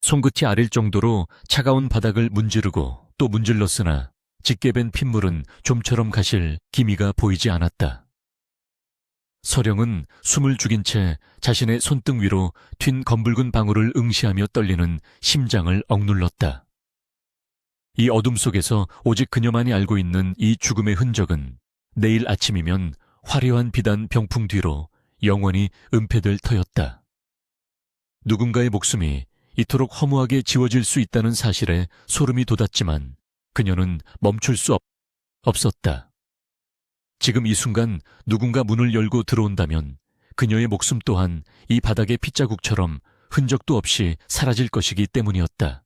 손끝이 아릴 정도로 차가운 바닥을 문지르고 또 문질렀으나 짙게 밴 핏물은 좀처럼 가실 기미가 보이지 않았다. 서령은 숨을 죽인 채 자신의 손등 위로 튄 검붉은 방울을 응시하며 떨리는 심장을 억눌렀다. 이 어둠 속에서 오직 그녀만이 알고 있는 이 죽음의 흔적은 내일 아침이면 화려한 비단 병풍 뒤로 영원히 은폐될 터였다. 누군가의 목숨이 이토록 허무하게 지워질 수 있다는 사실에 소름이 돋았지만 그녀는 멈출 수 없었다. 지금 이 순간 누군가 문을 열고 들어온다면 그녀의 목숨 또한 이 바닥의 핏자국처럼 흔적도 없이 사라질 것이기 때문이었다.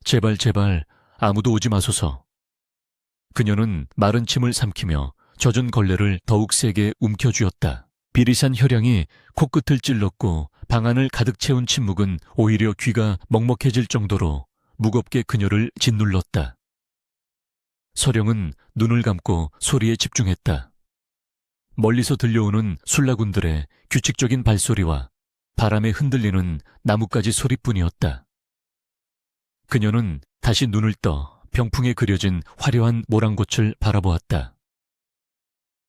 제발 제발 아무도 오지 마소서. 그녀는 마른 침을 삼키며 젖은 걸레를 더욱 세게 움켜쥐었다. 비릿한 혈향이 코끝을 찔렀고 방 안을 가득 채운 침묵은 오히려 귀가 먹먹해질 정도로 무겁게 그녀를 짓눌렀다. 서령은 눈을 감고 소리에 집중했다. 멀리서 들려오는 술라군들의 규칙적인 발소리와 바람에 흔들리는 나뭇가지 소리뿐이었다. 그녀는 다시 눈을 떠 병풍에 그려진 화려한 모랑꽃을 바라보았다.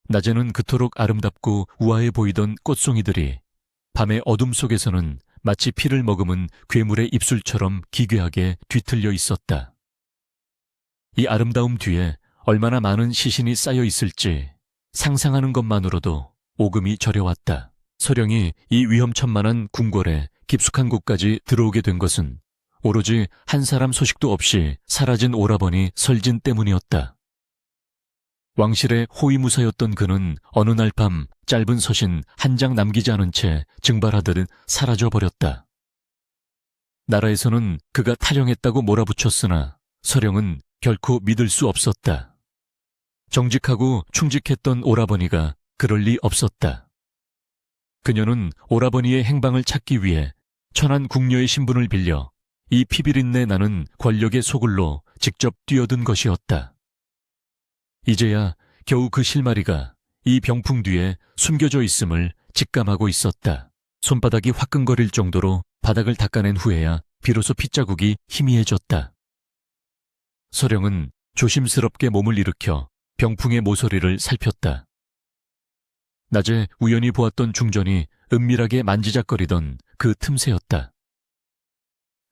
낮에는 그토록 아름답고 우아해 보이던 꽃송이들이 밤의 어둠 속에서는 마치 피를 머금은 괴물의 입술처럼 기괴하게 뒤틀려 있었다. 이 아름다움 뒤에 얼마나 많은 시신이 쌓여 있을지 상상하는 것만으로도 오금이 저려왔다. 서령이 이 위험천만한 궁궐에 깊숙한 곳까지 들어오게 된 것은 오로지 한 사람 소식도 없이 사라진 오라버니 설진 때문이었다. 왕실의 호위무사였던 그는 어느 날 밤 짧은 서신 한 장 남기지 않은 채 증발하듯 사라져버렸다. 나라에서는 그가 탈영했다고 몰아붙였으나 서령은 결코 믿을 수 없었다. 정직하고 충직했던 오라버니가 그럴 리 없었다. 그녀는 오라버니의 행방을 찾기 위해 천한 궁녀의 신분을 빌려 이 피비린내 나는 권력의 소굴로 직접 뛰어든 것이었다. 이제야 겨우 그 실마리가 이 병풍 뒤에 숨겨져 있음을 직감하고 있었다. 손바닥이 화끈거릴 정도로 바닥을 닦아낸 후에야 비로소 핏자국이 희미해졌다. 서령은 조심스럽게 몸을 일으켜 병풍의 모서리를 살폈다. 낮에 우연히 보았던 중전이 은밀하게 만지작거리던 그 틈새였다.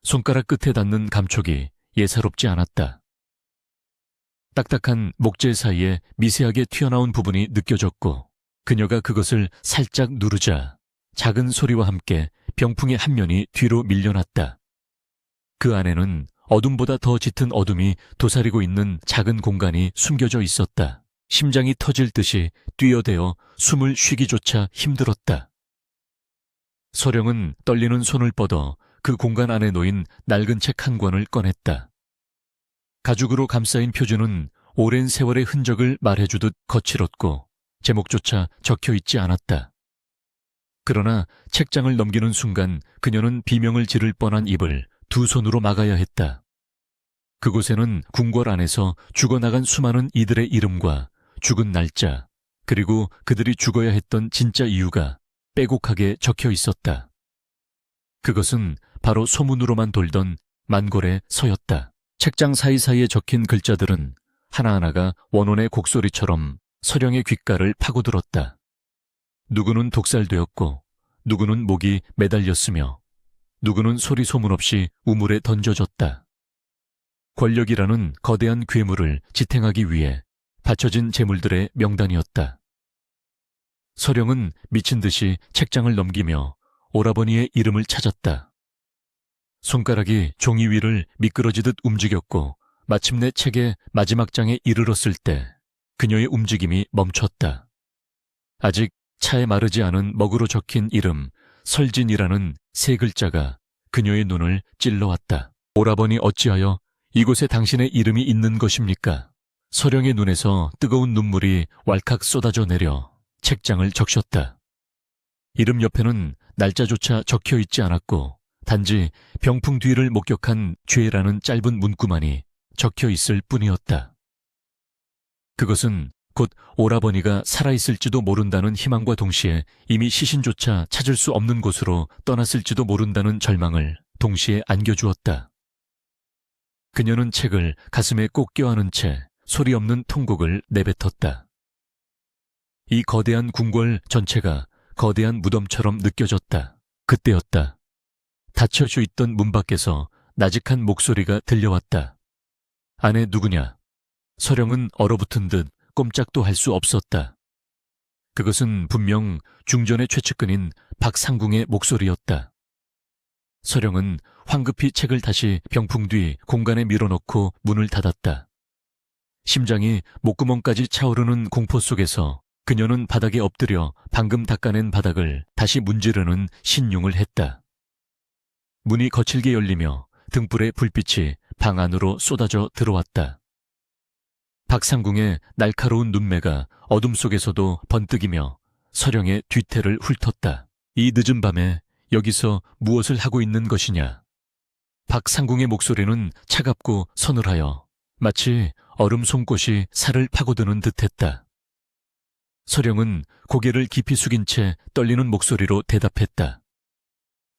손가락 끝에 닿는 감촉이 예사롭지 않았다. 딱딱한 목재 사이에 미세하게 튀어나온 부분이 느껴졌고 그녀가 그것을 살짝 누르자 작은 소리와 함께 병풍의 한 면이 뒤로 밀려났다. 그 안에는 어둠보다 더 짙은 어둠이 도사리고 있는 작은 공간이 숨겨져 있었다. 심장이 터질 듯이 뛰어대어 숨을 쉬기조차 힘들었다. 서령은 떨리는 손을 뻗어 그 공간 안에 놓인 낡은 책 한 권을 꺼냈다. 가죽으로 감싸인 표지는 오랜 세월의 흔적을 말해주듯 거칠었고 제목조차 적혀 있지 않았다. 그러나 책장을 넘기는 순간 그녀는 비명을 지를 뻔한 입을 두 손으로 막아야 했다. 그곳에는 궁궐 안에서 죽어나간 수많은 이들의 이름과 죽은 날짜, 그리고 그들이 죽어야 했던 진짜 이유가 빼곡하게 적혀 있었다. 그것은 바로 소문으로만 돌던 만골의 서였다. 책장 사이사이에 적힌 글자들은 하나하나가 원혼의 곡소리처럼 서령의 귓가를 파고들었다. 누구는 독살되었고 누구는 목이 매달렸으며 누구는 소리 소문 없이 우물에 던져졌다. 권력이라는 거대한 괴물을 지탱하기 위해 바쳐진 재물들의 명단이었다. 서령은 미친 듯이 책장을 넘기며 오라버니의 이름을 찾았다. 손가락이 종이 위를 미끄러지듯 움직였고 마침내 책의 마지막 장에 이르렀을 때 그녀의 움직임이 멈췄다. 아직 차에 마르지 않은 먹으로 적힌 이름 설진이라는 세 글자가 그녀의 눈을 찔러왔다. 오라버니 어찌하여 이곳에 당신의 이름이 있는 것입니까? 서령의 눈에서 뜨거운 눈물이 왈칵 쏟아져 내려 책장을 적셨다. 이름 옆에는 날짜조차 적혀 있지 않았고 단지 병풍 뒤를 목격한 죄라는 짧은 문구만이 적혀 있을 뿐이었다. 그것은 곧 오라버니가 살아있을지도 모른다는 희망과 동시에 이미 시신조차 찾을 수 없는 곳으로 떠났을지도 모른다는 절망을 동시에 안겨주었다. 그녀는 책을 가슴에 꼭 껴안은 채 소리 없는 통곡을 내뱉었다. 이 거대한 궁궐 전체가 거대한 무덤처럼 느껴졌다. 그때였다. 닫혀져 있던 문 밖에서 나직한 목소리가 들려왔다. 안에 누구냐? 서령은 얼어붙은 듯 꼼짝도 할 수 없었다. 그것은 분명 중전의 최측근인 박상궁의 목소리였다. 서령은 황급히 책을 다시 병풍 뒤 공간에 밀어넣고 문을 닫았다. 심장이 목구멍까지 차오르는 공포 속에서 그녀는 바닥에 엎드려 방금 닦아낸 바닥을 다시 문지르는 신용을 했다. 문이 거칠게 열리며 등불의 불빛이 방 안으로 쏟아져 들어왔다. 박상궁의 날카로운 눈매가 어둠 속에서도 번뜩이며 서령의 뒤태를 훑었다. 이 늦은 밤에 여기서 무엇을 하고 있는 것이냐? 박상궁의 목소리는 차갑고 서늘하여 마치 얼음 송곳이 살을 파고드는 듯했다. 서령은 고개를 깊이 숙인 채 떨리는 목소리로 대답했다.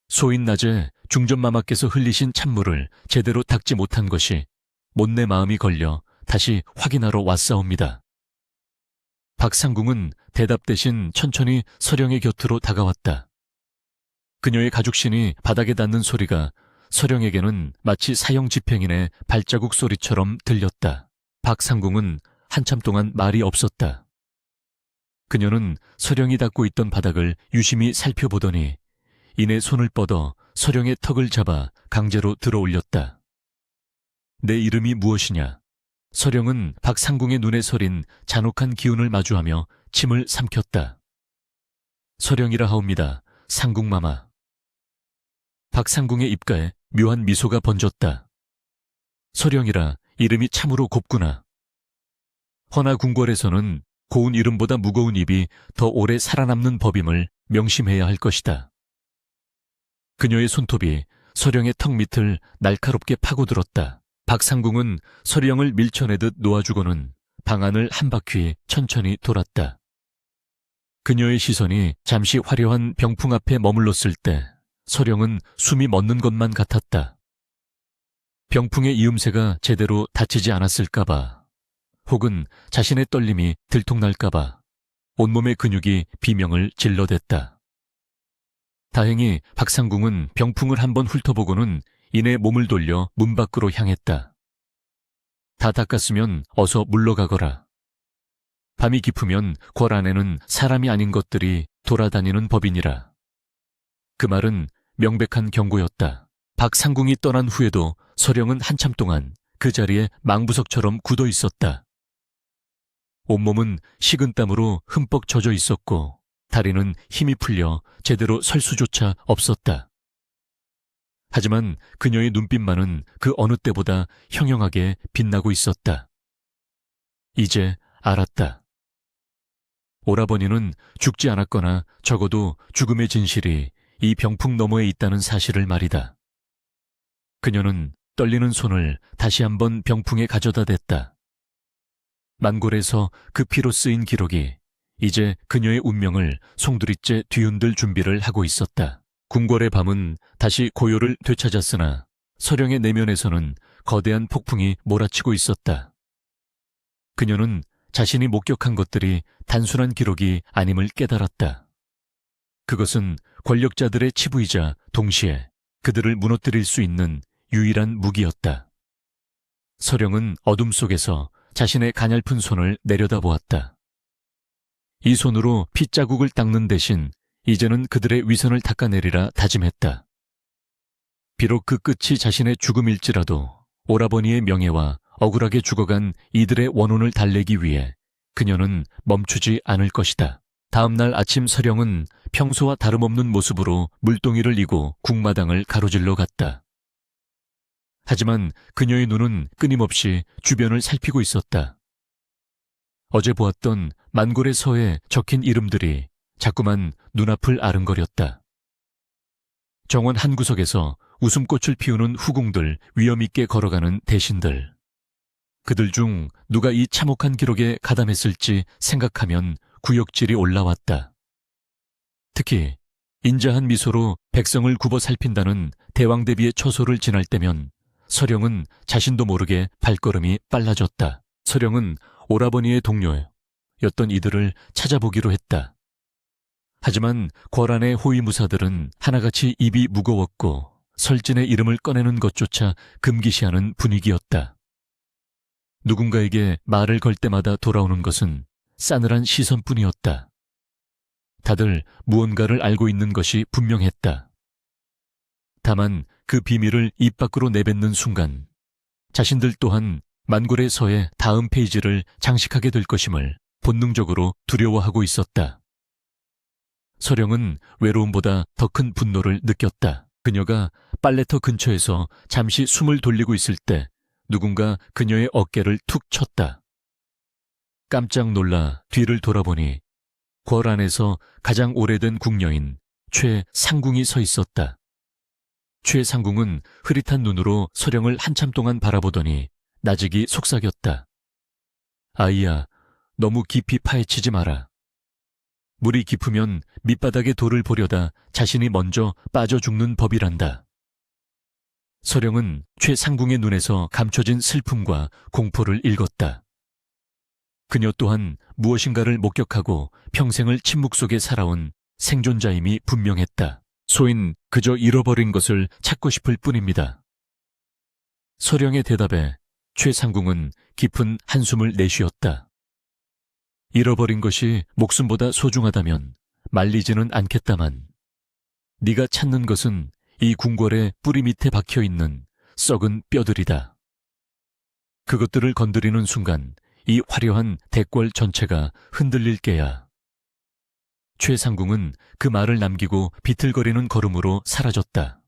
소인 낮에 중전마마께서 흘리신 찬물을 제대로 닦지 못한 것이 못내 마음이 걸려 다시 확인하러 왔사옵니다. 박상궁은 대답 대신 천천히 서령의 곁으로 다가왔다. 그녀의 가죽신이 바닥에 닿는 소리가 서령에게는 마치 사형 집행인의 발자국 소리처럼 들렸다. 박상궁은 한참 동안 말이 없었다. 그녀는 서령이 닿고 있던 바닥을 유심히 살펴보더니 이내 손을 뻗어 서령의 턱을 잡아 강제로 들어올렸다. 내 이름이 무엇이냐? 서령은 박상궁의 눈에 서린 잔혹한 기운을 마주하며 침을 삼켰다. 서령이라 하옵니다. 상궁마마. 박상궁의 입가에 묘한 미소가 번졌다. 서령이라 이름이 참으로 곱구나. 허나 궁궐에서는 고운 이름보다 무거운 입이 더 오래 살아남는 법임을 명심해야 할 것이다. 그녀의 손톱이 서령의 턱 밑을 날카롭게 파고들었다. 박상궁은 서령을 밀쳐내듯 놓아주고는 방 안을 한 바퀴 천천히 돌았다. 그녀의 시선이 잠시 화려한 병풍 앞에 머물렀을 때 서령은 숨이 멎는 것만 같았다. 병풍의 이음새가 제대로 닫히지 않았을까봐, 혹은 자신의 떨림이 들통날까봐 온몸의 근육이 비명을 질러댔다. 다행히 박상궁은 병풍을 한번 훑어보고는 이내 몸을 돌려 문 밖으로 향했다. 다 닦았으면 어서 물러가거라. 밤이 깊으면 궐 안에는 사람이 아닌 것들이 돌아다니는 법이니라. 그 말은 명백한 경고였다. 박상궁이 떠난 후에도 서령은 한참 동안 그 자리에 망부석처럼 굳어 있었다. 온몸은 식은땀으로 흠뻑 젖어 있었고 다리는 힘이 풀려 제대로 설 수조차 없었다. 하지만 그녀의 눈빛만은 그 어느 때보다 형형하게 빛나고 있었다. 이제 알았다. 오라버니는 죽지 않았거나 적어도 죽음의 진실이 이 병풍 너머에 있다는 사실을 말이다. 그녀는 떨리는 손을 다시 한번 병풍에 가져다 댔다. 만골에서 그 피로 쓰인 기록이 이제 그녀의 운명을 송두리째 뒤흔들 준비를 하고 있었다. 궁궐의 밤은 다시 고요를 되찾았으나 서령의 내면에서는 거대한 폭풍이 몰아치고 있었다. 그녀는 자신이 목격한 것들이 단순한 기록이 아님을 깨달았다. 그것은 권력자들의 치부이자 동시에 그들을 무너뜨릴 수 있는 유일한 무기였다. 서령은 어둠 속에서 자신의 가냘픈 손을 내려다보았다. 이 손으로 핏자국을 닦는 대신 이제는 그들의 위선을 닦아내리라 다짐했다. 비록 그 끝이 자신의 죽음일지라도 오라버니의 명예와 억울하게 죽어간 이들의 원혼을 달래기 위해 그녀는 멈추지 않을 것이다. 다음 날 아침 서령은 평소와 다름없는 모습으로 물동이를 이고 궁마당을 가로질러 갔다. 하지만 그녀의 눈은 끊임없이 주변을 살피고 있었다. 어제 보았던 만골의 서에 적힌 이름들이 자꾸만 눈앞을 아른거렸다. 정원 한 구석에서 웃음꽃을 피우는 후궁들, 위엄있게 걸어가는 대신들. 그들 중 누가 이 참혹한 기록에 가담했을지 생각하면 구역질이 올라왔다. 특히 인자한 미소로 백성을 굽어 살핀다는 대왕대비의 처소를 지날 때면 서령은 자신도 모르게 발걸음이 빨라졌다. 서령은 오라버니의 동료였던 이들을 찾아보기로 했다. 하지만 궐안의 호위무사들은 하나같이 입이 무거웠고 설진의 이름을 꺼내는 것조차 금기시하는 분위기였다. 누군가에게 말을 걸 때마다 돌아오는 것은 싸늘한 시선뿐이었다. 다들 무언가를 알고 있는 것이 분명했다. 다만 그 비밀을 입 밖으로 내뱉는 순간 자신들 또한 만골의 서의 다음 페이지를 장식하게 될 것임을 본능적으로 두려워하고 있었다. 서령은 외로움보다 더 큰 분노를 느꼈다. 그녀가 빨래터 근처에서 잠시 숨을 돌리고 있을 때 누군가 그녀의 어깨를 툭 쳤다. 깜짝 놀라 뒤를 돌아보니 궐 안에서 가장 오래된 궁녀인 최상궁이 서 있었다. 최상궁은 흐릿한 눈으로 서령을 한참 동안 바라보더니 나직이 속삭였다. 아이야, 너무 깊이 파헤치지 마라. 물이 깊으면 밑바닥에 돌을 보려다 자신이 먼저 빠져 죽는 법이란다. 서령은 최상궁의 눈에서 감춰진 슬픔과 공포를 읽었다. 그녀 또한 무엇인가를 목격하고 평생을 침묵 속에 살아온 생존자임이 분명했다. 소인 그저 잃어버린 것을 찾고 싶을 뿐입니다. 서령의 대답에 최상궁은 깊은 한숨을 내쉬었다. 잃어버린 것이 목숨보다 소중하다면 말리지는 않겠다만 네가 찾는 것은 이 궁궐의 뿌리 밑에 박혀있는 썩은 뼈들이다. 그것들을 건드리는 순간 이 화려한 대궐 전체가 흔들릴 게야. 최상궁은 그 말을 남기고 비틀거리는 걸음으로 사라졌다.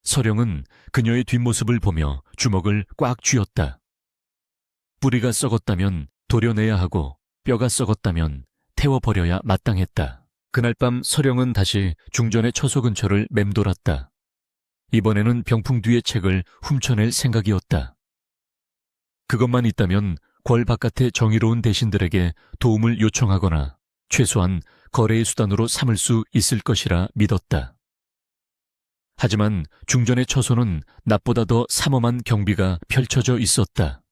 서령은 그녀의 뒷모습을 보며 주먹을 꽉 쥐었다. 뿌리가 썩었다면 도려내야 하고 뼈가 썩었다면 태워버려야 마땅했다. 그날 밤 서령은 다시 중전의 처소 근처를 맴돌았다. 이번에는 병풍 뒤의 책을 훔쳐낼 생각이었다. 그것만 있다면 궐 바깥의 정의로운 대신들에게 도움을 요청하거나 최소한 거래의 수단으로 삼을 수 있을 것이라 믿었다. 하지만 중전의 처소는 낮보다 더 삼엄한 경비가 펼쳐져 있었다.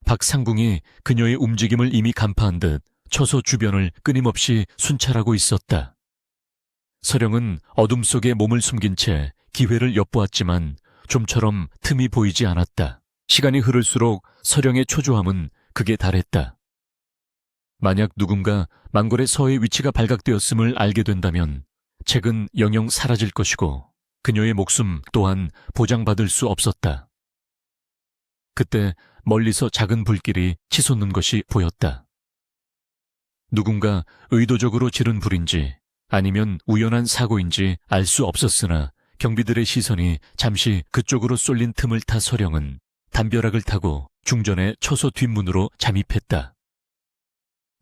박상궁이 그녀의 움직임을 이미 간파한 듯 처소 주변을 끊임없이 순찰하고 있었다. 서령은 어둠 속에 몸을 숨긴 채 기회를 엿보았지만 좀처럼 틈이 보이지 않았다. 시간이 흐를수록 서령의 초조함은 극에 달했다. 만약 누군가 만골의 서의 위치가 발각되었음을 알게 된다면 책은 영영 사라질 것이고 그녀의 목숨 또한 보장받을 수 없었다. 그때 멀리서 작은 불길이 치솟는 것이 보였다. 누군가 의도적으로 지른 불인지 아니면 우연한 사고인지 알 수 없었으나 경비들의 시선이 잠시 그쪽으로 쏠린 틈을 타 서령은 담벼락을 타고 중전의 처소 뒷문으로 잠입했다.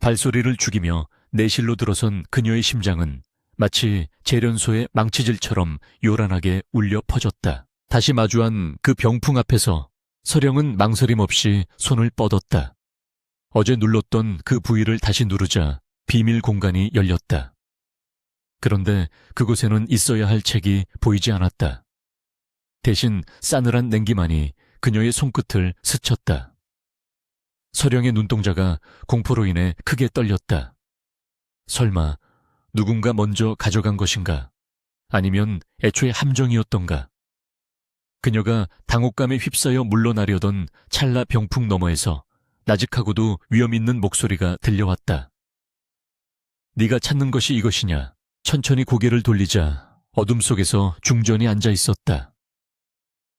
발소리를 죽이며 내실로 들어선 그녀의 심장은 마치 재련소의 망치질처럼 요란하게 울려 퍼졌다. 다시 마주한 그 병풍 앞에서 서령은 망설임 없이 손을 뻗었다. 어제 눌렀던 그 부위를 다시 누르자 비밀 공간이 열렸다. 그런데 그곳에는 있어야 할 책이 보이지 않았다. 대신 싸늘한 냉기만이 그녀의 손끝을 스쳤다. 서령의 눈동자가 공포로 인해 크게 떨렸다. 설마 누군가 먼저 가져간 것인가? 아니면 애초에 함정이었던가? 그녀가 당혹감에 휩싸여 물러나려던 찰나 병풍 너머에서 나직하고도 위험 있는 목소리가 들려왔다. 네가 찾는 것이 이것이냐? 천천히 고개를 돌리자 어둠 속에서 중전이 앉아 있었다.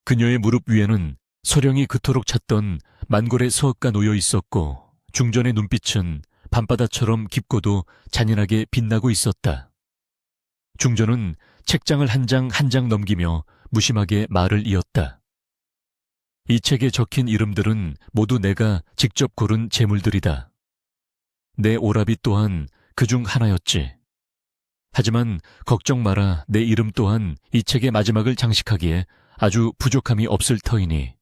그녀의 무릎 위에는 서령이 그토록 찾던 만골의 서가 놓여 있었고 중전의 눈빛은 밤바다처럼 깊고도 잔인하게 빛나고 있었다. 중전은 책장을 한 장 한 장 넘기며 무심하게 말을 이었다. 이 책에 적힌 이름들은 모두 내가 직접 고른 재물들이다. 내 오라비 또한 그중 하나였지. 하지만 걱정 마라, 내 이름 또한 이 책의 마지막을 장식하기에 아주 부족함이 없을 터이니.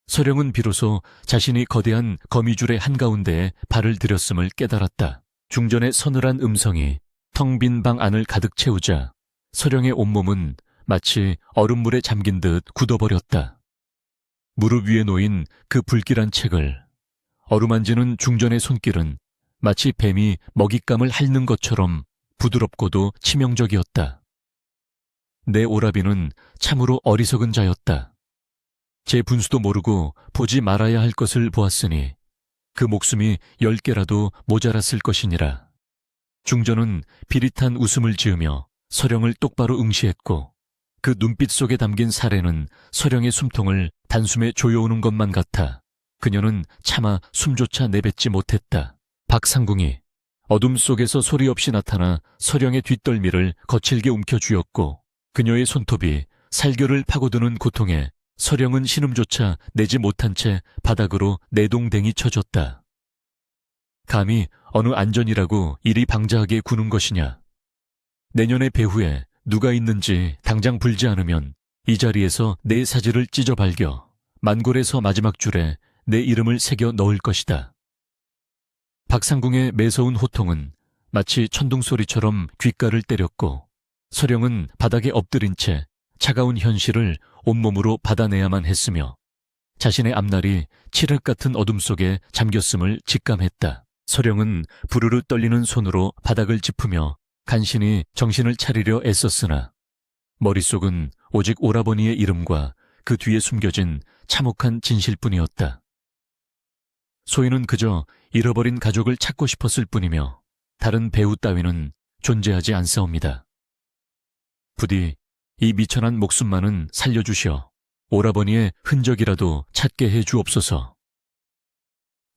서령은 비로소 자신이 거대한 거미줄의 한가운데에 발을 들였음을 깨달았다. 중전의 서늘한 음성이 텅 빈 방 안을 가득 채우자 서령의 온몸은 마치 얼음물에 잠긴 듯 굳어버렸다. 무릎 위에 놓인 그 불길한 책을 어루만지는 중전의 손길은 마치 뱀이 먹잇감을 핥는 것처럼 부드럽고도 치명적이었다. 내 오라비는 참으로 어리석은 자였다. 제 분수도 모르고 보지 말아야 할 것을 보았으니 그 목숨이 10개라도 모자랐을 것이니라. 중전은 비릿한 웃음을 지으며 서령을 똑바로 응시했고 그 눈빛 속에 담긴 사례는 서령의 숨통을 단숨에 조여오는 것만 같아 그녀는 차마 숨조차 내뱉지 못했다. 박상궁이 어둠 속에서 소리 없이 나타나 서령의 뒷덜미를 거칠게 움켜쥐었고 그녀의 손톱이 살결을 파고드는 고통에 서령은 신음조차 내지 못한 채 바닥으로 내동댕이 쳐졌다. 감히 어느 안전이라고 이리 방자하게 구는 것이냐. 내년의 배후에 누가 있는지 당장 불지 않으면 이 자리에서 내 사지를 찢어 발겨 만골에서 마지막 줄에 내 이름을 새겨 넣을 것이다. 박상궁의 매서운 호통은 마치 천둥소리처럼 귓가를 때렸고 서령은 바닥에 엎드린 채 차가운 현실을 온몸으로 받아내야만 했으며 자신의 앞날이 칠흑 같은 어둠 속에 잠겼음을 직감했다. 서령은 부르르 떨리는 손으로 바닥을 짚으며 간신히 정신을 차리려 애썼으나 머릿속은 오직 오라버니의 이름과 그 뒤에 숨겨진 참혹한 진실뿐이었다. 소인은 그저 잃어버린 가족을 찾고 싶었을 뿐이며 다른 배우 따위는 존재하지 않사옵니다. 부디 이 미천한 목숨만은 살려주시어 오라버니의 흔적이라도 찾게 해 주옵소서.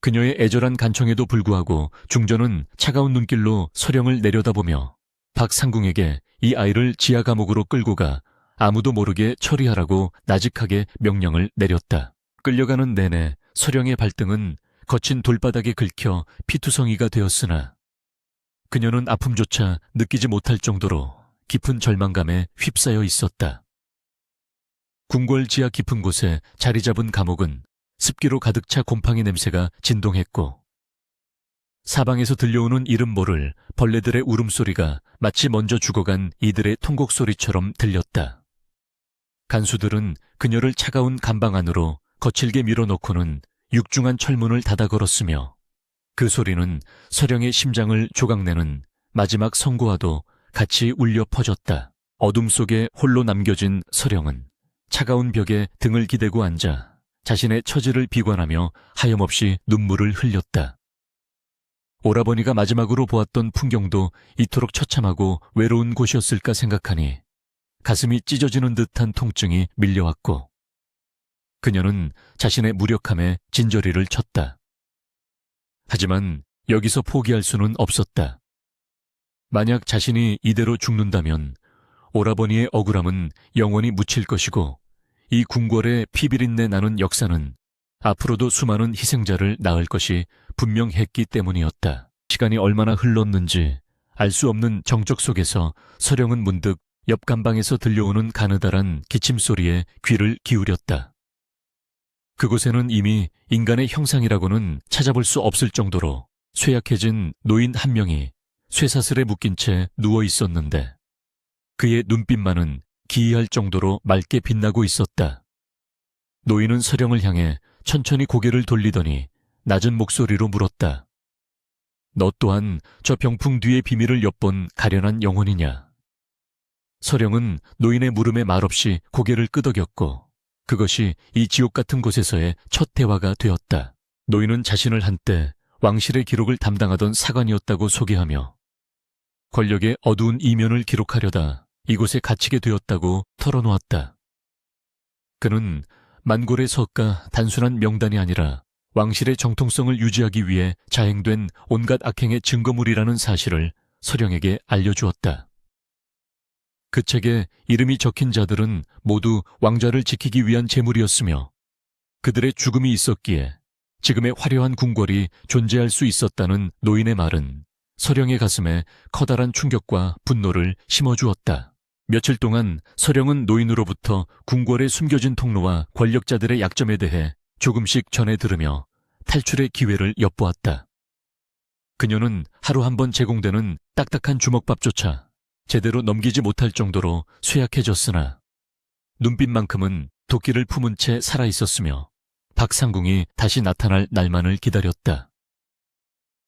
그녀의 애절한 간청에도 불구하고 중전은 차가운 눈길로 서령을 내려다보며 박상궁에게 이 아이를 지하 감옥으로 끌고 가 아무도 모르게 처리하라고 나직하게 명령을 내렸다. 끌려가는 내내 서령의 발등은 거친 돌바닥에 긁혀 피투성이가 되었으나 그녀는 아픔조차 느끼지 못할 정도로 깊은 절망감에 휩싸여 있었다. 궁궐 지하 깊은 곳에 자리 잡은 감옥은 습기로 가득 차 곰팡이 냄새가 진동했고 사방에서 들려오는 이름 모를 벌레들의 울음소리가 마치 먼저 죽어간 이들의 통곡소리처럼 들렸다. 간수들은 그녀를 차가운 감방 안으로 거칠게 밀어넣고는 육중한 철문을 닫아 걸었으며 그 소리는 서령의 심장을 조각내는 마지막 선고와도 같이 울려 퍼졌다. 어둠 속에 홀로 남겨진 서령은 차가운 벽에 등을 기대고 앉아 자신의 처지를 비관하며 하염없이 눈물을 흘렸다. 오라버니가 마지막으로 보았던 풍경도 이토록 처참하고 외로운 곳이었을까 생각하니 가슴이 찢어지는 듯한 통증이 밀려왔고 그녀는 자신의 무력함에 진저리를 쳤다. 하지만 여기서 포기할 수는 없었다. 만약 자신이 이대로 죽는다면 오라버니의 억울함은 영원히 묻힐 것이고 이 궁궐의 피비린내 나는 역사는 앞으로도 수많은 희생자를 낳을 것이 분명했기 때문이었다. 시간이 얼마나 흘렀는지 알 수 없는 정적 속에서 서령은 문득 옆 감방에서 들려오는 가느다란 기침소리에 귀를 기울였다. 그곳에는 이미 인간의 형상이라고는 찾아볼 수 없을 정도로 쇠약해진 노인 한 명이 쇠사슬에 묶인 채 누워 있었는데 그의 눈빛만은 기이할 정도로 맑게 빛나고 있었다. 노인은 서령을 향해 천천히 고개를 돌리더니 낮은 목소리로 물었다. 너 또한 저 병풍 뒤의 비밀을 엿본 가련한 영혼이냐? 서령은 노인의 물음에 말없이 고개를 끄덕였고 그것이 이 지옥 같은 곳에서의 첫 대화가 되었다. 노인은 자신을 한때 왕실의 기록을 담당하던 사관이었다고 소개하며 권력의 어두운 이면을 기록하려다 이곳에 갇히게 되었다고 털어놓았다. 그는 만골의 서가 단순한 명단이 아니라 왕실의 정통성을 유지하기 위해 자행된 온갖 악행의 증거물이라는 사실을 서령에게 알려주었다. 그 책에 이름이 적힌 자들은 모두 왕좌를 지키기 위한 제물이었으며 그들의 죽음이 있었기에 지금의 화려한 궁궐이 존재할 수 있었다는 노인의 말은 서령의 가슴에 커다란 충격과 분노를 심어주었다. 며칠 동안 서령은 노인으로부터 궁궐의 숨겨진 통로와 권력자들의 약점에 대해 조금씩 전해 들으며 탈출의 기회를 엿보았다. 그녀는 하루 한 번 제공되는 딱딱한 주먹밥조차 제대로 넘기지 못할 정도로 쇠약해졌으나 눈빛만큼은 도끼를 품은 채 살아있었으며 박상궁이 다시 나타날 날만을 기다렸다.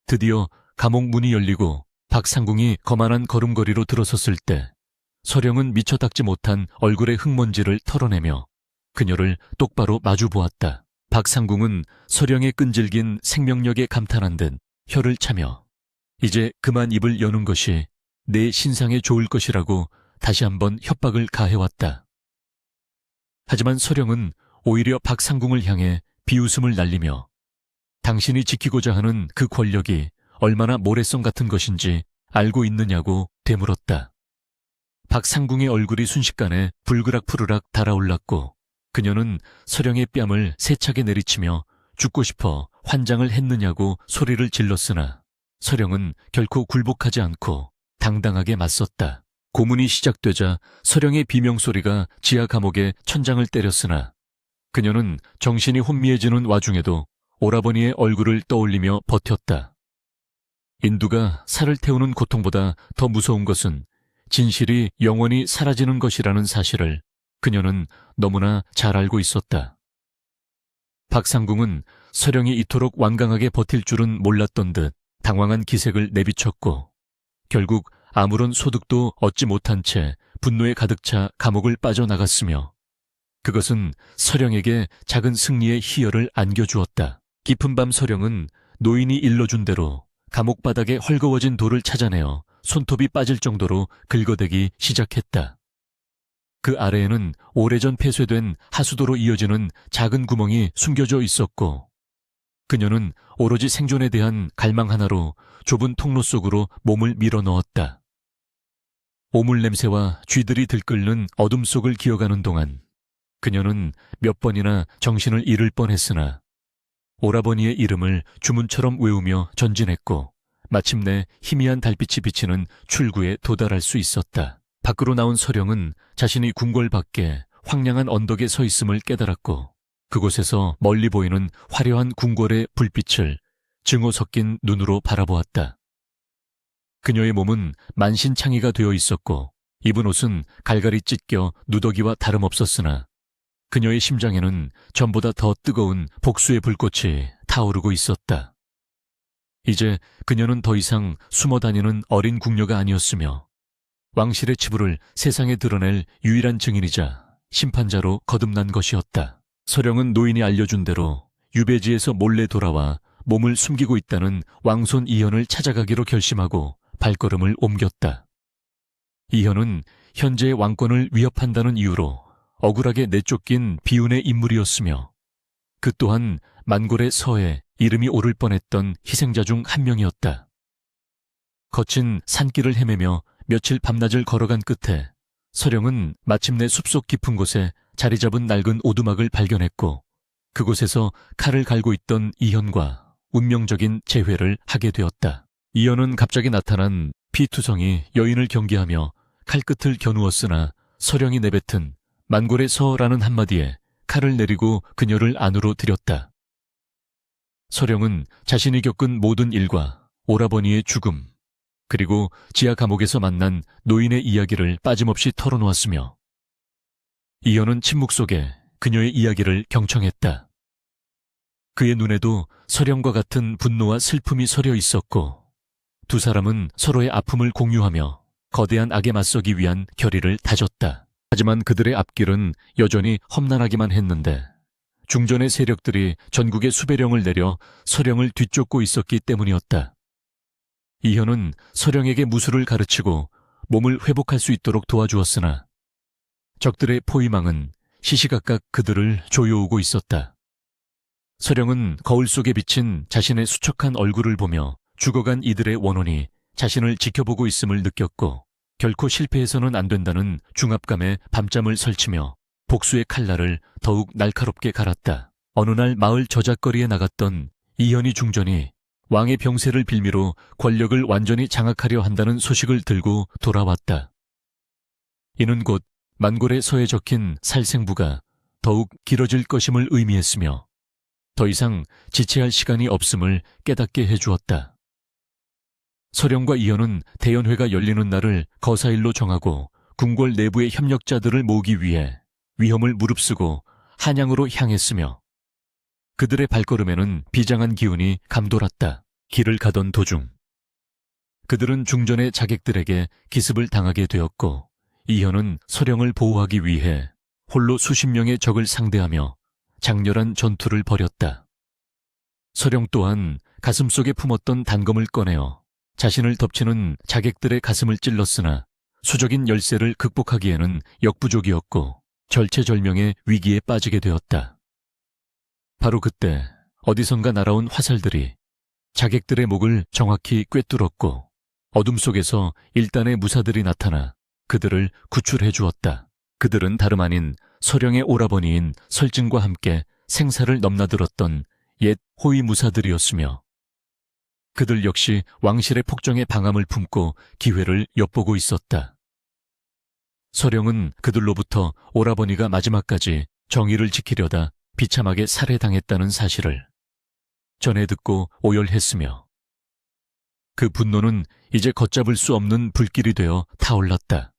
드디어 감옥 문이 열리고 박상궁이 거만한 걸음걸이로 들어섰을 때 서령은 미처 닦지 못한 얼굴의 흙먼지를 털어내며 그녀를 똑바로 마주보았다. 박상궁은 서령의 끈질긴 생명력에 감탄한 듯 혀를 차며 이제 그만 입을 여는 것이 내 신상에 좋을 것이라고 다시 한번 협박을 가해왔다. 하지만 서령은 오히려 박상궁을 향해 비웃음을 날리며 당신이 지키고자 하는 그 권력이 얼마나 모래성 같은 것인지 알고 있느냐고 되물었다. 박상궁의 얼굴이 순식간에 불그락푸르락 달아올랐고 그녀는 서령의 뺨을 세차게 내리치며 죽고 싶어 환장을 했느냐고 소리를 질렀으나 서령은 결코 굴복하지 않고 당당하게 맞섰다. 고문이 시작되자 서령의 비명소리가 지하 감옥의 천장을 때렸으나 그녀는 정신이 혼미해지는 와중에도 오라버니의 얼굴을 떠올리며 버텼다. 인두가 살을 태우는 고통보다 더 무서운 것은 진실이 영원히 사라지는 것이라는 사실을 그녀는 너무나 잘 알고 있었다. 박상궁은 서령이 이토록 완강하게 버틸 줄은 몰랐던 듯 당황한 기색을 내비쳤고 결국 아무런 소득도 얻지 못한 채 분노에 가득 차 감옥을 빠져나갔으며 그것은 서령에게 작은 승리의 희열을 안겨주었다. 깊은 밤 서령은 노인이 일러준 대로 감옥 바닥에 헐거워진 돌을 찾아내어 손톱이 빠질 정도로 긁어대기 시작했다. 그 아래에는 오래전 폐쇄된 하수도로 이어지는 작은 구멍이 숨겨져 있었고 그녀는 오로지 생존에 대한 갈망 하나로 좁은 통로 속으로 몸을 밀어 넣었다. 오물 냄새와 쥐들이 들끓는 어둠 속을 기어가는 동안 그녀는 몇 번이나 정신을 잃을 뻔했으나 오라버니의 이름을 주문처럼 외우며 전진했고 마침내 희미한 달빛이 비치는 출구에 도달할 수 있었다. 밖으로 나온 서령은 자신이 궁궐 밖에 황량한 언덕에 서 있음을 깨달았고 그곳에서 멀리 보이는 화려한 궁궐의 불빛을 증오 섞인 눈으로 바라보았다. 그녀의 몸은 만신창이가 되어 있었고 입은 옷은 갈갈이 찢겨 누더기와 다름없었으나 그녀의 심장에는 전보다 더 뜨거운 복수의 불꽃이 타오르고 있었다. 이제 그녀는 더 이상 숨어 다니는 어린 궁녀가 아니었으며 왕실의 치부를 세상에 드러낼 유일한 증인이자 심판자로 거듭난 것이었다. 서령은 노인이 알려준 대로 유배지에서 몰래 돌아와 몸을 숨기고 있다는 왕손 이현을 찾아가기로 결심하고 발걸음을 옮겼다. 이현은 현재의 왕권을 위협한다는 이유로 억울하게 내쫓긴 비운의 인물이었으며 그 또한 만골의 서에 이름이 오를 뻔했던 희생자 중 한 명이었다. 거친 산길을 헤매며 며칠 밤낮을 걸어간 끝에 서령은 마침내 숲속 깊은 곳에 자리 잡은 낡은 오두막을 발견했고 그곳에서 칼을 갈고 있던 이현과 운명적인 재회를 하게 되었다. 이현은 갑자기 나타난 피투성이 여인을 경계하며 칼끝을 겨누었으나 서령이 내뱉은 만골의 서라는 한마디에 칼을 내리고 그녀를 안으로 들였다. 서령은 자신이 겪은 모든 일과 오라버니의 죽음 그리고 지하 감옥에서 만난 노인의 이야기를 빠짐없이 털어놓았으며 이현은 침묵 속에 그녀의 이야기를 경청했다. 그의 눈에도 서령과 같은 분노와 슬픔이 서려 있었고 두 사람은 서로의 아픔을 공유하며 거대한 악에 맞서기 위한 결의를 다졌다. 하지만 그들의 앞길은 여전히 험난하기만 했는데 중전의 세력들이 전국에 수배령을 내려 서령을 뒤쫓고 있었기 때문이었다. 이현은 서령에게 무술을 가르치고 몸을 회복할 수 있도록 도와주었으나 적들의 포위망은 시시각각 그들을 조여오고 있었다. 서령은 거울 속에 비친 자신의 수척한 얼굴을 보며 죽어간 이들의 원혼이 자신을 지켜보고 있음을 느꼈고 결코 실패해서는 안 된다는 중압감에 밤잠을 설치며 복수의 칼날을 더욱 날카롭게 갈았다. 어느 날 마을 저잣거리에 나갔던 이현희 중전이 왕의 병세를 빌미로 권력을 완전히 장악하려 한다는 소식을 들고 돌아왔다. 이는 곧 만골의 서에 적힌 살생부가 더욱 길어질 것임을 의미했으며 더 이상 지체할 시간이 없음을 깨닫게 해주었다. 서령과 이현은 대연회가 열리는 날을 거사일로 정하고 궁궐 내부의 협력자들을 모으기 위해 위험을 무릅쓰고 한양으로 향했으며 그들의 발걸음에는 비장한 기운이 감돌았다. 길을 가던 도중 그들은 중전의 자객들에게 기습을 당하게 되었고 이현은 서령을 보호하기 위해 홀로 수십 명의 적을 상대하며 장렬한 전투를 벌였다. 서령 또한 가슴속에 품었던 단검을 꺼내어 자신을 덮치는 자객들의 가슴을 찔렀으나 수적인 열세를 극복하기에는 역부족이었고 절체절명의 위기에 빠지게 되었다. 바로 그때 어디선가 날아온 화살들이 자객들의 목을 정확히 꿰뚫었고 어둠 속에서 일단의 무사들이 나타나 그들을 구출해 주었다. 그들은 다름 아닌 서령의 오라버니인 설증과 함께 생사를 넘나들었던 옛 호위 무사들이었으며 그들 역시 왕실의 폭정에 방함을 품고 기회를 엿보고 있었다. 서령은 그들로부터 오라버니가 마지막까지 정의를 지키려다 비참하게 살해당했다는 사실을 전해 듣고 오열했으며 그 분노는 이제 걷잡을 수 없는 불길이 되어 타올랐다.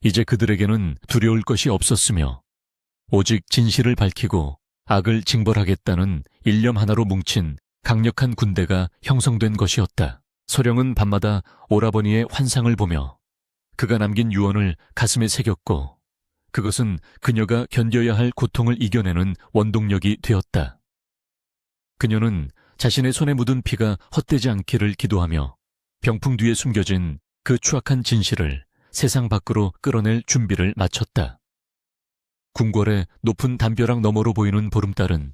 이제 그들에게는 두려울 것이 없었으며 오직 진실을 밝히고 악을 징벌하겠다는 일념 하나로 뭉친 강력한 군대가 형성된 것이었다. 서령은 밤마다 오라버니의 환상을 보며 그가 남긴 유언을 가슴에 새겼고 그것은 그녀가 견뎌야 할 고통을 이겨내는 원동력이 되었다. 그녀는 자신의 손에 묻은 피가 헛되지 않기를 기도하며 병풍 뒤에 숨겨진 그 추악한 진실을 세상 밖으로 끌어낼 준비를 마쳤다. 궁궐의 높은 담벼락 너머로 보이는 보름달은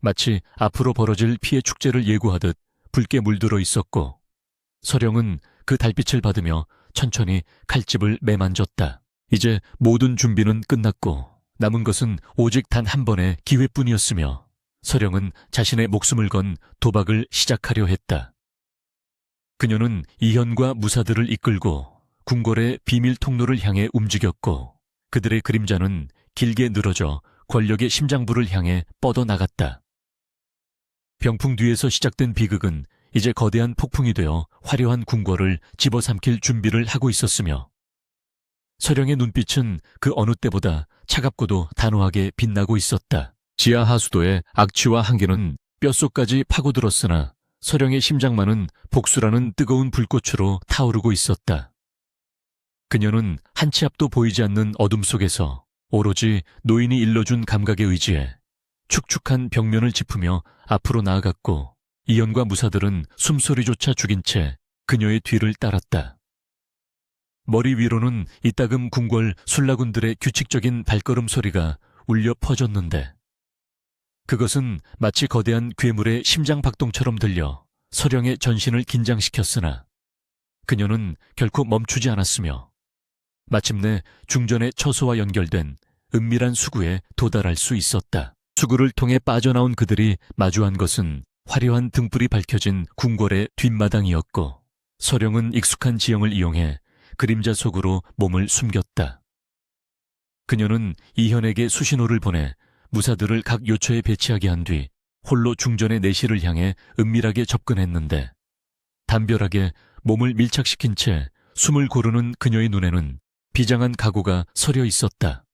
마치 앞으로 벌어질 피해 축제를 예고하듯 붉게 물들어 있었고 서령은 그 달빛을 받으며 천천히 칼집을 매만졌다. 이제 모든 준비는 끝났고 남은 것은 오직 단 한 번의 기회뿐이었으며 서령은 자신의 목숨을 건 도박을 시작하려 했다. 그녀는 이현과 무사들을 이끌고 궁궐의 비밀 통로를 향해 움직였고 그들의 그림자는 길게 늘어져 권력의 심장부를 향해 뻗어나갔다. 병풍 뒤에서 시작된 비극은 이제 거대한 폭풍이 되어 화려한 궁궐을 집어삼킬 준비를 하고 있었으며 서령의 눈빛은 그 어느 때보다 차갑고도 단호하게 빛나고 있었다. 지하 하수도의 악취와 한기는 뼛속까지 파고들었으나 서령의 심장만은 복수라는 뜨거운 불꽃으로 타오르고 있었다. 그녀는 한 치 앞도 보이지 않는 어둠 속에서 오로지 노인이 일러준 감각에 의지해 축축한 벽면을 짚으며 앞으로 나아갔고 이현과 무사들은 숨소리조차 죽인 채 그녀의 뒤를 따랐다. 머리 위로는 이따금 궁궐 술라군들의 규칙적인 발걸음 소리가 울려 퍼졌는데 그것은 마치 거대한 괴물의 심장 박동처럼 들려 서령의 전신을 긴장시켰으나 그녀는 결코 멈추지 않았으며 마침내 중전의 처소와 연결된 은밀한 수구에 도달할 수 있었다. 수구를 통해 빠져나온 그들이 마주한 것은 화려한 등불이 밝혀진 궁궐의 뒷마당이었고 서령은 익숙한 지형을 이용해 그림자 속으로 몸을 숨겼다. 그녀는 이현에게 수신호를 보내 무사들을 각 요처에 배치하게 한 뒤 홀로 중전의 내실을 향해 은밀하게 접근했는데 담벼락에 몸을 밀착시킨 채 숨을 고르는 그녀의 눈에는 비장한 각오가 서려 있었다.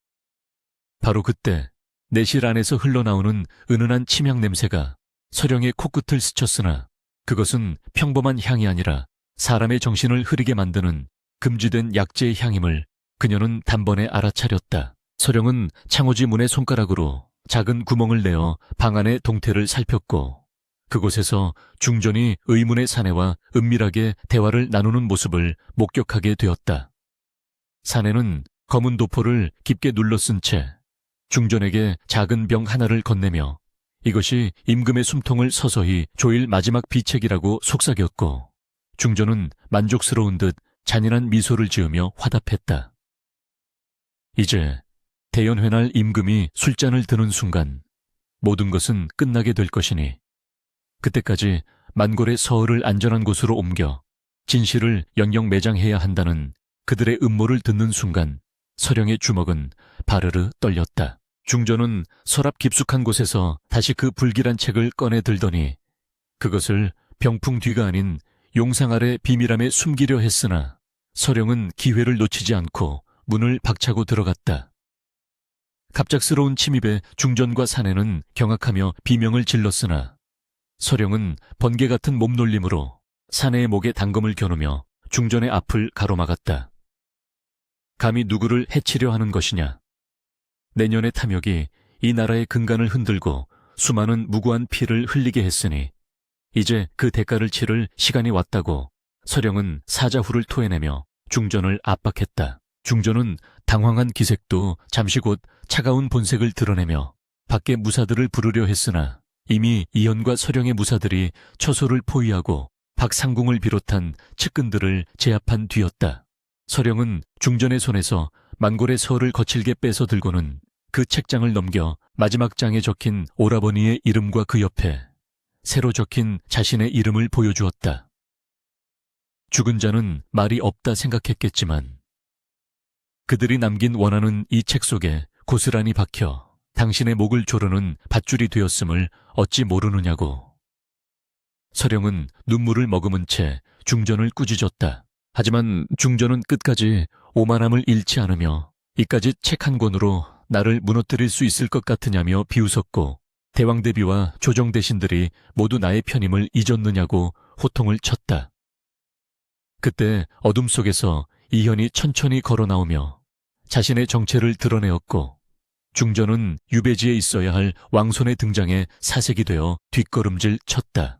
바로 그때 내실 안에서 흘러나오는 은은한 침향 냄새가 서령의 코끝을 스쳤으나 그것은 평범한 향이 아니라 사람의 정신을 흐리게 만드는 금지된 약재의 향임을 그녀는 단번에 알아차렸다. 서령은 창호지 문의 손가락으로 작은 구멍을 내어 방 안의 동태를 살폈고 그곳에서 중전이 의문의 사내와 은밀하게 대화를 나누는 모습을 목격하게 되었다. 사내는 검은 도포를 깊게 눌러쓴 채 중전에게 작은 병 하나를 건네며 이것이 임금의 숨통을 서서히 조일 마지막 비책이라고 속삭였고 중전은 만족스러운 듯 잔인한 미소를 지으며 화답했다. 이제 대연회날 임금이 술잔을 드는 순간 모든 것은 끝나게 될 것이니 그때까지 만골의 서을을 안전한 곳으로 옮겨 진실을 영영 매장해야 한다는 그들의 음모를 듣는 순간 서령의 주먹은 바르르 떨렸다. 중전은 서랍 깊숙한 곳에서 다시 그 불길한 책을 꺼내 들더니 그것을 병풍 뒤가 아닌 용상 아래 비밀함에 숨기려 했으나 서령은 기회를 놓치지 않고 문을 박차고 들어갔다. 갑작스러운 침입에 중전과 사내는 경악하며 비명을 질렀으나 서령은 번개 같은 몸놀림으로 사내의 목에 단검을 겨누며 중전의 앞을 가로막았다. 감히 누구를 해치려 하는 것이냐. 내년의 탐욕이 이 나라의 근간을 흔들고 수많은 무고한 피를 흘리게 했으니 이제 그 대가를 치를 시간이 왔다고 서령은 사자후를 토해내며 중전을 압박했다. 중전은 당황한 기색도 잠시 곧 차가운 본색을 드러내며 밖에 무사들을 부르려 했으나 이미 이현과 서령의 무사들이 처소를 포위하고 박상궁을 비롯한 측근들을 제압한 뒤였다. 서령은 중전의 손에서 만골의 서를 거칠게 뺏어 들고는 그 책장을 넘겨 마지막 장에 적힌 오라버니의 이름과 그 옆에 새로 적힌 자신의 이름을 보여주었다. 죽은 자는 말이 없다 생각했겠지만 그들이 남긴 원한은 이 책 속에 고스란히 박혀 당신의 목을 조르는 밧줄이 되었음을 어찌 모르느냐고. 서령은 눈물을 머금은 채 중전을 꾸짖었다. 하지만 중전은 끝까지 오만함을 잃지 않으며 이까지 책 한 권으로 나를 무너뜨릴 수 있을 것 같으냐며 비웃었고 대왕대비와 조정대신들이 모두 나의 편임을 잊었느냐고 호통을 쳤다. 그때 어둠 속에서 이현이 천천히 걸어 나오며 자신의 정체를 드러내었고 중전은 유배지에 있어야 할 왕손의 등장에 사색이 되어 뒷걸음질 쳤다.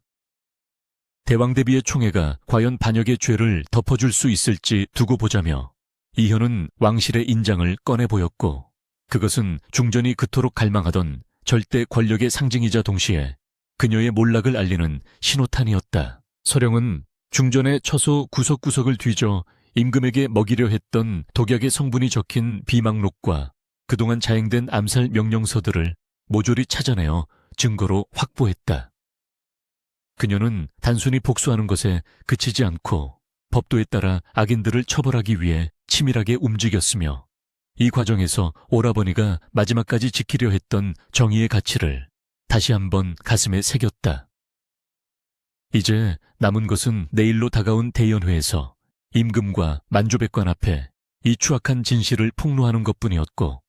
대왕대비의 총애가 과연 반역의 죄를 덮어줄 수 있을지 두고 보자며 이현은 왕실의 인장을 꺼내 보였고 그것은 중전이 그토록 갈망하던 절대 권력의 상징이자 동시에 그녀의 몰락을 알리는 신호탄이었다. 서령은 중전의 처소 구석구석을 뒤져 임금에게 먹이려 했던 독약의 성분이 적힌 비망록과 그동안 자행된 암살 명령서들을 모조리 찾아내어 증거로 확보했다. 그녀는 단순히 복수하는 것에 그치지 않고 법도에 따라 악인들을 처벌하기 위해 치밀하게 움직였으며 이 과정에서 오라버니가 마지막까지 지키려 했던 정의의 가치를 다시 한번 가슴에 새겼다. 이제 남은 것은 내일로 다가온 대연회에서 임금과 만주백관 앞에 이 추악한 진실을 폭로하는 것뿐이었고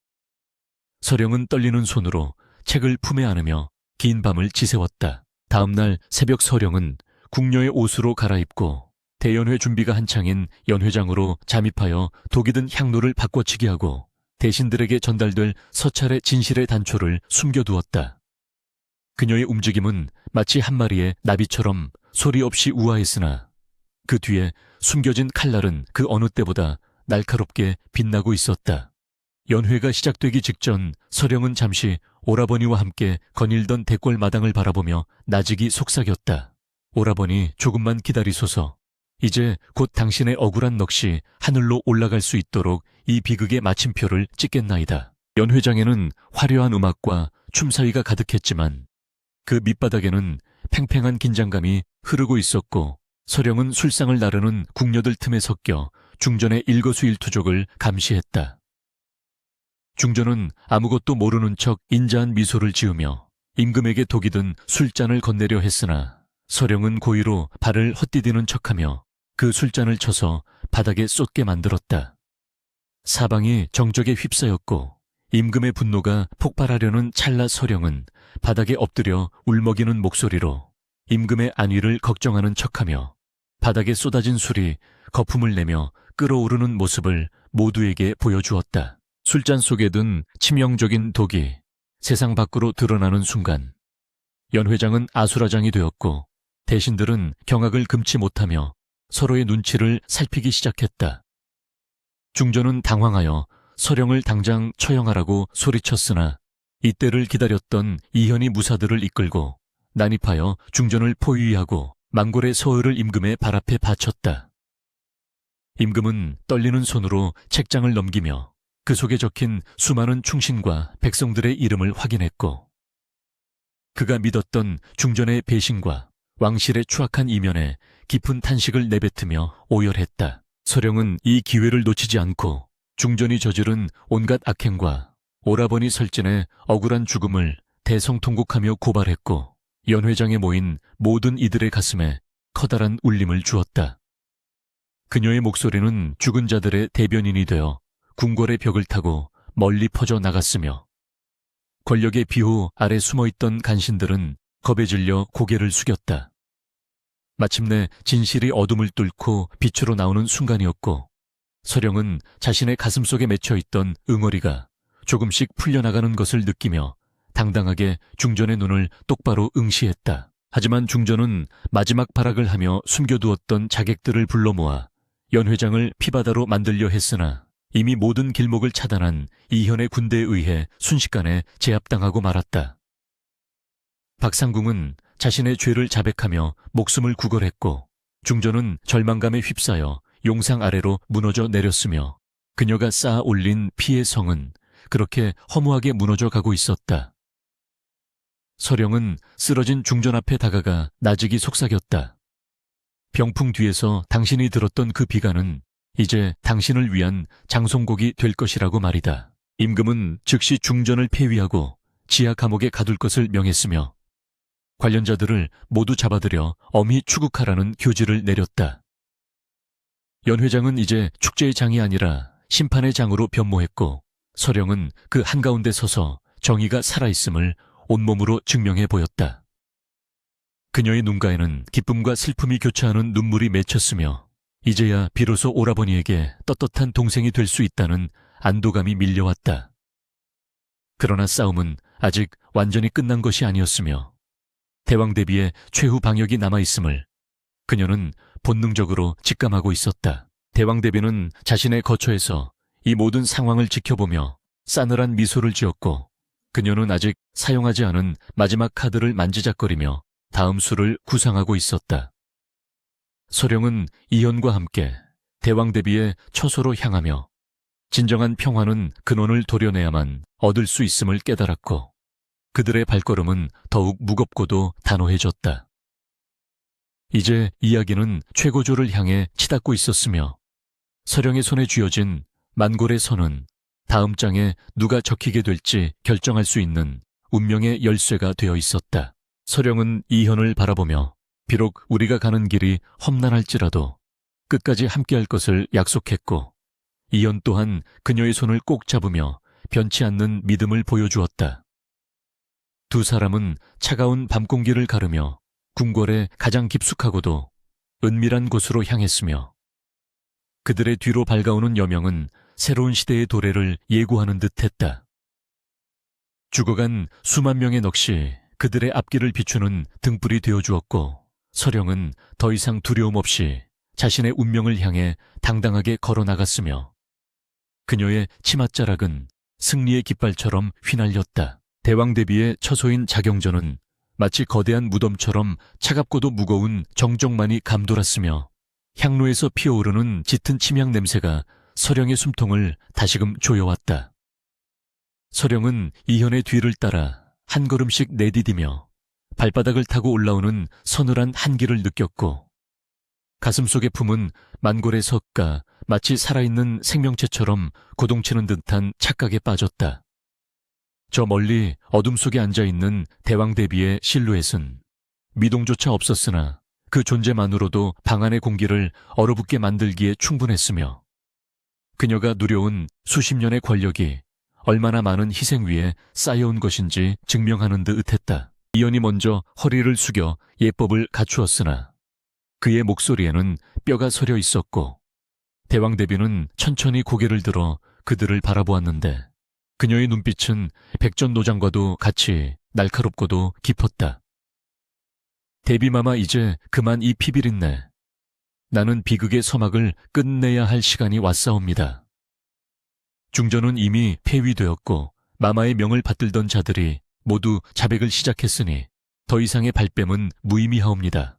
서령은 떨리는 손으로 책을 품에 안으며 긴 밤을 지새웠다. 다음 날 새벽 서령은 궁녀의 옷으로 갈아입고 대연회 준비가 한창인 연회장으로 잠입하여 독이 든 향로를 바꿔치기 하고 대신들에게 전달될 서찰의 진실의 단초를 숨겨두었다. 그녀의 움직임은 마치 한 마리의 나비처럼 소리 없이 우아했으나 그 뒤에 숨겨진 칼날은 그 어느 때보다 날카롭게 빛나고 있었다. 연회가 시작되기 직전 서령은 잠시 오라버니와 함께 거닐던 대궐 마당을 바라보며 나직이 속삭였다. 오라버니 조금만 기다리소서. 이제 곧 당신의 억울한 넋이 하늘로 올라갈 수 있도록 이 비극의 마침표를 찍겠나이다. 연회장에는 화려한 음악과 춤사위가 가득했지만 그 밑바닥에는 팽팽한 긴장감이 흐르고 있었고 서령은 술상을 나르는 궁녀들 틈에 섞여 중전의 일거수일투족을 감시했다. 중전은 아무것도 모르는 척 인자한 미소를 지으며 임금에게 독이 든 술잔을 건네려 했으나 서령은 고의로 발을 헛디디는 척하며 그 술잔을 쳐서 바닥에 쏟게 만들었다. 사방이 정적에 휩싸였고 임금의 분노가 폭발하려는 찰나 서령은 바닥에 엎드려 울먹이는 목소리로 임금의 안위를 걱정하는 척하며 바닥에 쏟아진 술이 거품을 내며 끓어오르는 모습을 모두에게 보여주었다. 술잔 속에 든 치명적인 독이 세상 밖으로 드러나는 순간 연회장은 아수라장이 되었고 대신들은 경악을 금치 못하며 서로의 눈치를 살피기 시작했다. 중전은 당황하여 서령을 당장 처형하라고 소리쳤으나 이때를 기다렸던 이현이 무사들을 이끌고 난입하여 중전을 포위하고 만골의 서을을 임금의 발 앞에 바쳤다. 임금은 떨리는 손으로 책장을 넘기며 그 속에 적힌 수많은 충신과 백성들의 이름을 확인했고 그가 믿었던 중전의 배신과 왕실의 추악한 이면에 깊은 탄식을 내뱉으며 오열했다. 서령은 이 기회를 놓치지 않고 중전이 저지른 온갖 악행과 오라버니 설진의 억울한 죽음을 대성통곡하며 고발했고 연회장에 모인 모든 이들의 가슴에 커다란 울림을 주었다. 그녀의 목소리는 죽은 자들의 대변인이 되어 궁궐의 벽을 타고 멀리 퍼져 나갔으며 권력의 비호 아래 숨어있던 간신들은 겁에 질려 고개를 숙였다. 마침내 진실이 어둠을 뚫고 빛으로 나오는 순간이었고 서령은 자신의 가슴속에 맺혀있던 응어리가 조금씩 풀려나가는 것을 느끼며 당당하게 중전의 눈을 똑바로 응시했다. 하지만 중전은 마지막 발악을 하며 숨겨두었던 자객들을 불러 모아 연 회장을 피바다로 만들려 했으나 이미 모든 길목을 차단한 이현의 군대에 의해 순식간에 제압당하고 말았다. 박상궁은 자신의 죄를 자백하며 목숨을 구걸했고 중전은 절망감에 휩싸여 용상 아래로 무너져 내렸으며 그녀가 쌓아 올린 피의 성은 그렇게 허무하게 무너져 가고 있었다. 서령은 쓰러진 중전 앞에 다가가 나직이 속삭였다. 병풍 뒤에서 당신이 들었던 그 비가는 이제 당신을 위한 장송곡이 될 것이라고 말이다. 임금은 즉시 중전을 폐위하고 지하 감옥에 가둘 것을 명했으며 관련자들을 모두 잡아들여 엄히 추국하라는 교지를 내렸다. 연 회장은 이제 축제의 장이 아니라 심판의 장으로 변모했고 서령은 그 한가운데 서서 정의가 살아있음을 온몸으로 증명해 보였다. 그녀의 눈가에는 기쁨과 슬픔이 교차하는 눈물이 맺혔으며 이제야 비로소 오라버니에게 떳떳한 동생이 될 수 있다는 안도감이 밀려왔다. 그러나 싸움은 아직 완전히 끝난 것이 아니었으며 대왕 대비의 최후 방역이 남아있음을 그녀는 본능적으로 직감하고 있었다. 대왕 대비는 자신의 거처에서 이 모든 상황을 지켜보며 싸늘한 미소를 지었고 그녀는 아직 사용하지 않은 마지막 카드를 만지작거리며 다음 수를 구상하고 있었다. 서령은 이현과 함께 대왕 대비의 처소로 향하며 진정한 평화는 근원을 도려내야만 얻을 수 있음을 깨달았고 그들의 발걸음은 더욱 무겁고도 단호해졌다. 이제 이야기는 최고조를 향해 치닫고 있었으며 서령의 손에 쥐어진 만골의 선은 다음 장에 누가 적히게 될지 결정할 수 있는 운명의 열쇠가 되어 있었다. 서령은 이현을 바라보며 비록 우리가 가는 길이 험난할지라도 끝까지 함께할 것을 약속했고 이현 또한 그녀의 손을 꼭 잡으며 변치 않는 믿음을 보여주었다. 두 사람은 차가운 밤공기를 가르며 궁궐의 가장 깊숙하고도 은밀한 곳으로 향했으며 그들의 뒤로 밝아오는 여명은 새로운 시대의 도래를 예고하는 듯했다. 죽어간 수만 명의 넋이 그들의 앞길을 비추는 등불이 되어주었고 서령은 더 이상 두려움 없이 자신의 운명을 향해 당당하게 걸어나갔으며 그녀의 치맛자락은 승리의 깃발처럼 휘날렸다. 대왕 대비의 처소인 자경전은 마치 거대한 무덤처럼 차갑고도 무거운 정적만이 감돌았으며 향로에서 피어오르는 짙은 침향 냄새가 서령의 숨통을 다시금 조여왔다. 서령은 이현의 뒤를 따라 한 걸음씩 내디디며 발바닥을 타고 올라오는 서늘한 한기를 느꼈고 가슴속에 품은 만골의 석가 마치 살아있는 생명체처럼 고동치는 듯한 착각에 빠졌다. 저 멀리 어둠 속에 앉아있는 대왕 대비의 실루엣은 미동조차 없었으나 그 존재만으로도 방 안의 공기를 얼어붙게 만들기에 충분했으며 그녀가 누려온 수십 년의 권력이 얼마나 많은 희생 위에 쌓여온 것인지 증명하는 듯했다. 이현이 먼저 허리를 숙여 예법을 갖추었으나 그의 목소리에는 뼈가 서려 있었고 대왕 대비는 천천히 고개를 들어 그들을 바라보았는데 그녀의 눈빛은 백전노장과도 같이 날카롭고도 깊었다. 대비마마 이제 그만 이 피비린내. 나는 비극의 서막을 끝내야 할 시간이 왔사옵니다. 중전은 이미 폐위되었고 마마의 명을 받들던 자들이 모두 자백을 시작했으니 더 이상의 발뺌은 무의미하옵니다.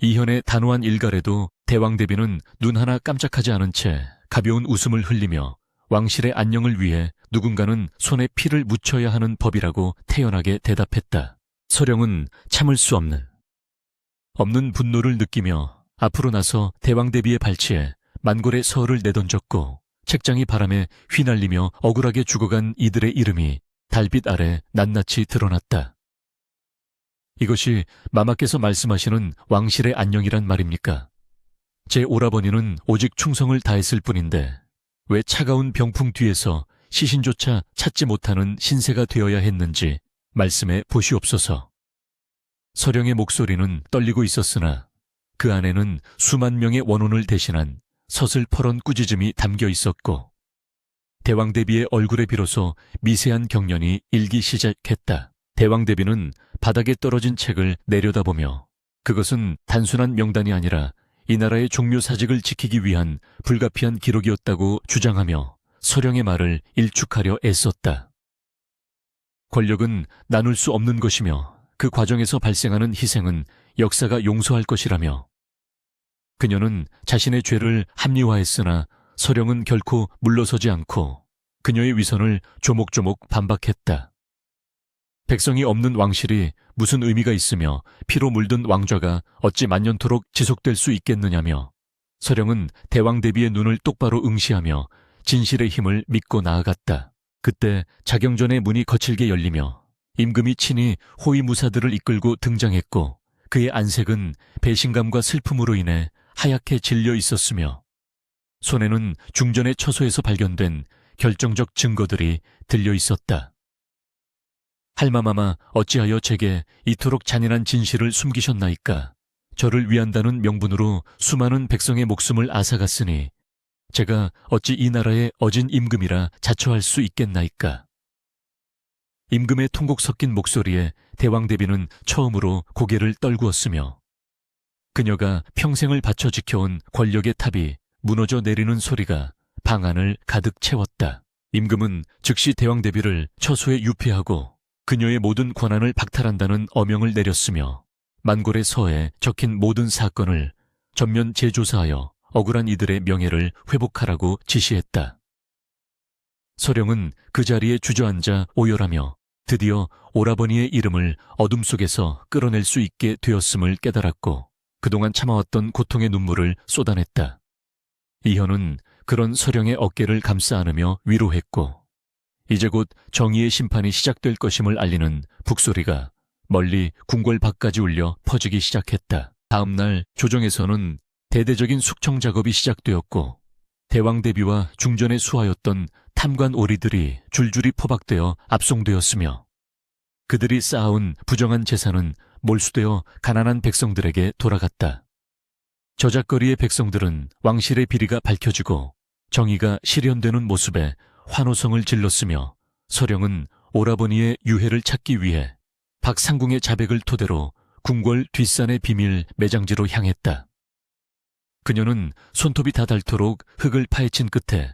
이현의 단호한 일갈에도 대왕 대비는 눈 하나 깜짝하지 않은 채 가벼운 웃음을 흘리며 왕실의 안녕을 위해 누군가는 손에 피를 묻혀야 하는 법이라고 태연하게 대답했다. 서령은 참을 수 없는 분노를 느끼며 앞으로 나서 대왕 대비의 발치에 만골의 서얼을 내던졌고 책장이 바람에 휘날리며 억울하게 죽어간 이들의 이름이 달빛 아래 낱낱이 드러났다. 이것이 마마께서 말씀하시는 왕실의 안녕이란 말입니까? 제 오라버니는 오직 충성을 다했을 뿐인데 왜 차가운 병풍 뒤에서 시신조차 찾지 못하는 신세가 되어야 했는지 말씀해 보시옵소서. 서령의 목소리는 떨리고 있었으나 그 안에는 수만 명의 원혼을 대신한 서슬퍼런 꾸짖음이 담겨 있었고 대왕대비의 얼굴에 비로소 미세한 경련이 일기 시작했다. 대왕대비는 바닥에 떨어진 책을 내려다보며 그것은 단순한 명단이 아니라 이 나라의 종묘사직을 지키기 위한 불가피한 기록이었다고 주장하며 서령의 말을 일축하려 애썼다. 권력은 나눌 수 없는 것이며 그 과정에서 발생하는 희생은 역사가 용서할 것이라며 그녀는 자신의 죄를 합리화했으나 서령은 결코 물러서지 않고 그녀의 위선을 조목조목 반박했다. 백성이 없는 왕실이 무슨 의미가 있으며 피로 물든 왕좌가 어찌 만년토록 지속될 수 있겠느냐며 서령은 대왕대비의 눈을 똑바로 응시하며 진실의 힘을 믿고 나아갔다. 그때 자경전의 문이 거칠게 열리며 임금이 친히 호위무사들을 이끌고 등장했고 그의 안색은 배신감과 슬픔으로 인해 하얗게 질려 있었으며 손에는 중전의 처소에서 발견된 결정적 증거들이 들려 있었다. 할마마마, 어찌하여 제게 이토록 잔인한 진실을 숨기셨나이까? 저를 위한다는 명분으로 수많은 백성의 목숨을 앗아갔으니 제가 어찌 이 나라의 어진 임금이라 자처할 수 있겠나이까? 임금의 통곡 섞인 목소리에 대왕대비는 처음으로 고개를 떨구었으며 그녀가 평생을 바쳐 지켜온 권력의 탑이 무너져 내리는 소리가 방 안을 가득 채웠다. 임금은 즉시 대왕대비를 처소에 유폐하고 그녀의 모든 권한을 박탈한다는 어명을 내렸으며 만골의 서에 적힌 모든 사건을 전면 재조사하여 억울한 이들의 명예를 회복하라고 지시했다. 서령은 그 자리에 주저앉아 오열하며 드디어 오라버니의 이름을 어둠 속에서 끌어낼 수 있게 되었음을 깨달았고 그동안 참아왔던 고통의 눈물을 쏟아냈다. 이현은 그런 서령의 어깨를 감싸 안으며 위로했고 이제 곧 정의의 심판이 시작될 것임을 알리는 북소리가 멀리 궁궐 밖까지 울려 퍼지기 시작했다. 다음 날 조정에서는 대대적인 숙청 작업이 시작되었고 대왕대비와 중전에 수하였던 탐관 오리들이 줄줄이 포박되어 압송되었으며 그들이 쌓아온 부정한 재산은 몰수되어 가난한 백성들에게 돌아갔다. 저작거리의 백성들은 왕실의 비리가 밝혀지고 정의가 실현되는 모습에 환호성을 질렀으며 서령은 오라버니의 유해를 찾기 위해 박상궁의 자백을 토대로 궁궐 뒷산의 비밀 매장지로 향했다. 그녀는 손톱이 다 닳도록 흙을 파헤친 끝에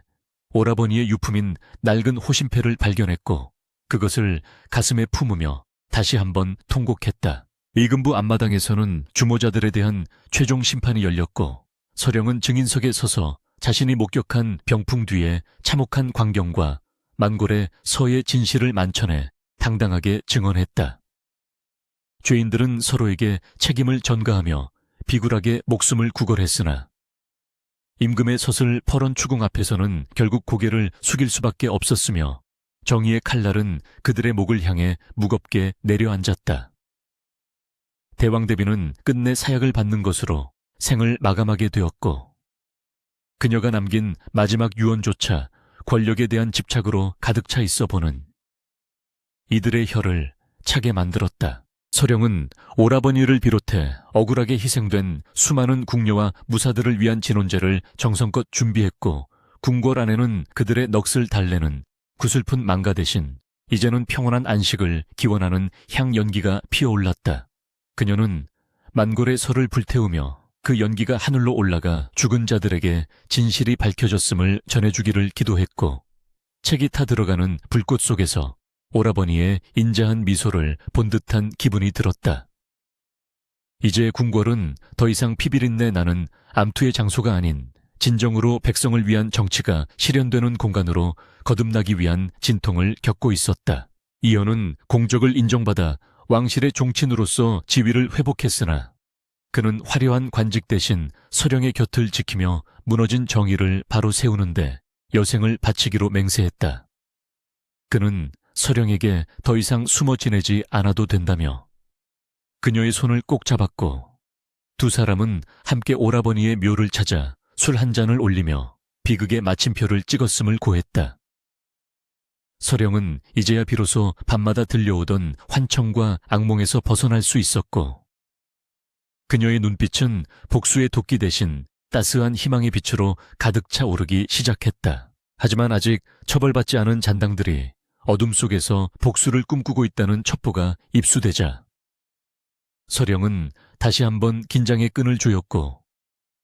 오라버니의 유품인 낡은 호심패를 발견했고 그것을 가슴에 품으며 다시 한번 통곡했다. 이금부 앞마당에서는 주모자들에 대한 최종 심판이 열렸고 서령은 증인석에 서서 자신이 목격한 병풍 뒤에 참혹한 광경과 만골의 서의 진실을 만천해 당당하게 증언했다. 죄인들은 서로에게 책임을 전가하며 비굴하게 목숨을 구걸했으나 임금의 서슬 퍼런 추궁 앞에서는 결국 고개를 숙일 수밖에 없었으며 정의의 칼날은 그들의 목을 향해 무겁게 내려앉았다. 대왕대비는 끝내 사약을 받는 것으로 생을 마감하게 되었고 그녀가 남긴 마지막 유언조차 권력에 대한 집착으로 가득 차 있어 보는 이들의 혀를 차게 만들었다. 서령은 오라버니를 비롯해 억울하게 희생된 수많은 궁녀와 무사들을 위한 진혼제를 정성껏 준비했고 궁궐 안에는 그들의 넋을 달래는 구슬픈 망가 대신 이제는 평온한 안식을 기원하는 향연기가 피어올랐다. 그녀는 만골의 설을 불태우며 그 연기가 하늘로 올라가 죽은 자들에게 진실이 밝혀졌음을 전해주기를 기도했고 책이 타 들어가는 불꽃 속에서 오라버니의 인자한 미소를 본 듯한 기분이 들었다. 이제 궁궐은 더 이상 피비린내 나는 암투의 장소가 아닌 진정으로 백성을 위한 정치가 실현되는 공간으로 거듭나기 위한 진통을 겪고 있었다. 이현은 공적을 인정받아 왕실의 종친으로서 지위를 회복했으나 그는 화려한 관직 대신 서령의 곁을 지키며 무너진 정의를 바로 세우는데 여생을 바치기로 맹세했다. 그는 서령에게 더 이상 숨어 지내지 않아도 된다며 그녀의 손을 꼭 잡았고 두 사람은 함께 오라버니의 묘를 찾아 술 한 잔을 올리며 비극의 마침표를 찍었음을 고했다. 서령은 이제야 비로소 밤마다 들려오던 환청과 악몽에서 벗어날 수 있었고 그녀의 눈빛은 복수의 도끼 대신 따스한 희망의 빛으로 가득 차 오르기 시작했다. 하지만 아직 처벌받지 않은 잔당들이 어둠 속에서 복수를 꿈꾸고 있다는 첩보가 입수되자 서령은 다시 한번 긴장의 끈을 조였고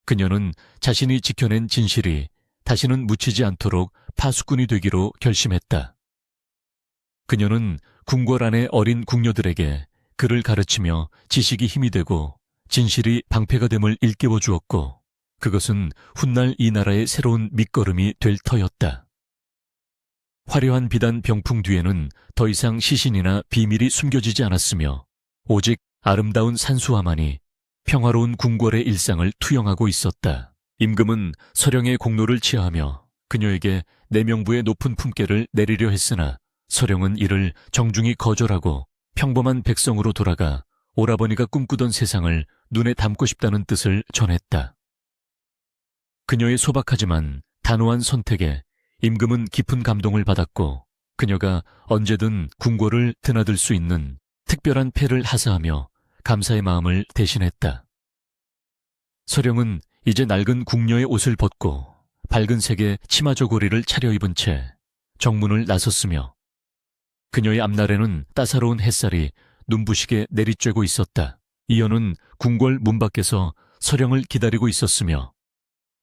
그녀는 자신이 지켜낸 진실이 다시는 묻히지 않도록 파수꾼이 되기로 결심했다. 그녀는 궁궐 안의 어린 궁녀들에게 글을 가르치며 지식이 힘이 되고 진실이 방패가 됨을 일깨워 주었고 그것은 훗날 이 나라의 새로운 밑거름이 될 터였다. 화려한 비단 병풍 뒤에는 더 이상 시신이나 비밀이 숨겨지지 않았으며 오직 아름다운 산수화만이 평화로운 궁궐의 일상을 투영하고 있었다. 임금은 서령의 공로를 치하하며 그녀에게 내명부의 높은 품계를 내리려 했으나 서령은 이를 정중히 거절하고 평범한 백성으로 돌아가 오라버니가 꿈꾸던 세상을 눈에 담고 싶다는 뜻을 전했다. 그녀의 소박하지만 단호한 선택에 임금은 깊은 감동을 받았고 그녀가 언제든 궁궐을 드나들 수 있는 특별한 패를 하사하며 감사의 마음을 대신했다. 서령은 이제 낡은 궁녀의 옷을 벗고 밝은 색의 치마 저고리를 차려입은 채 정문을 나섰으며 그녀의 앞날에는 따사로운 햇살이 눈부시게 내리쬐고 있었다. 이연은 궁궐 문 밖에서 서령을 기다리고 있었으며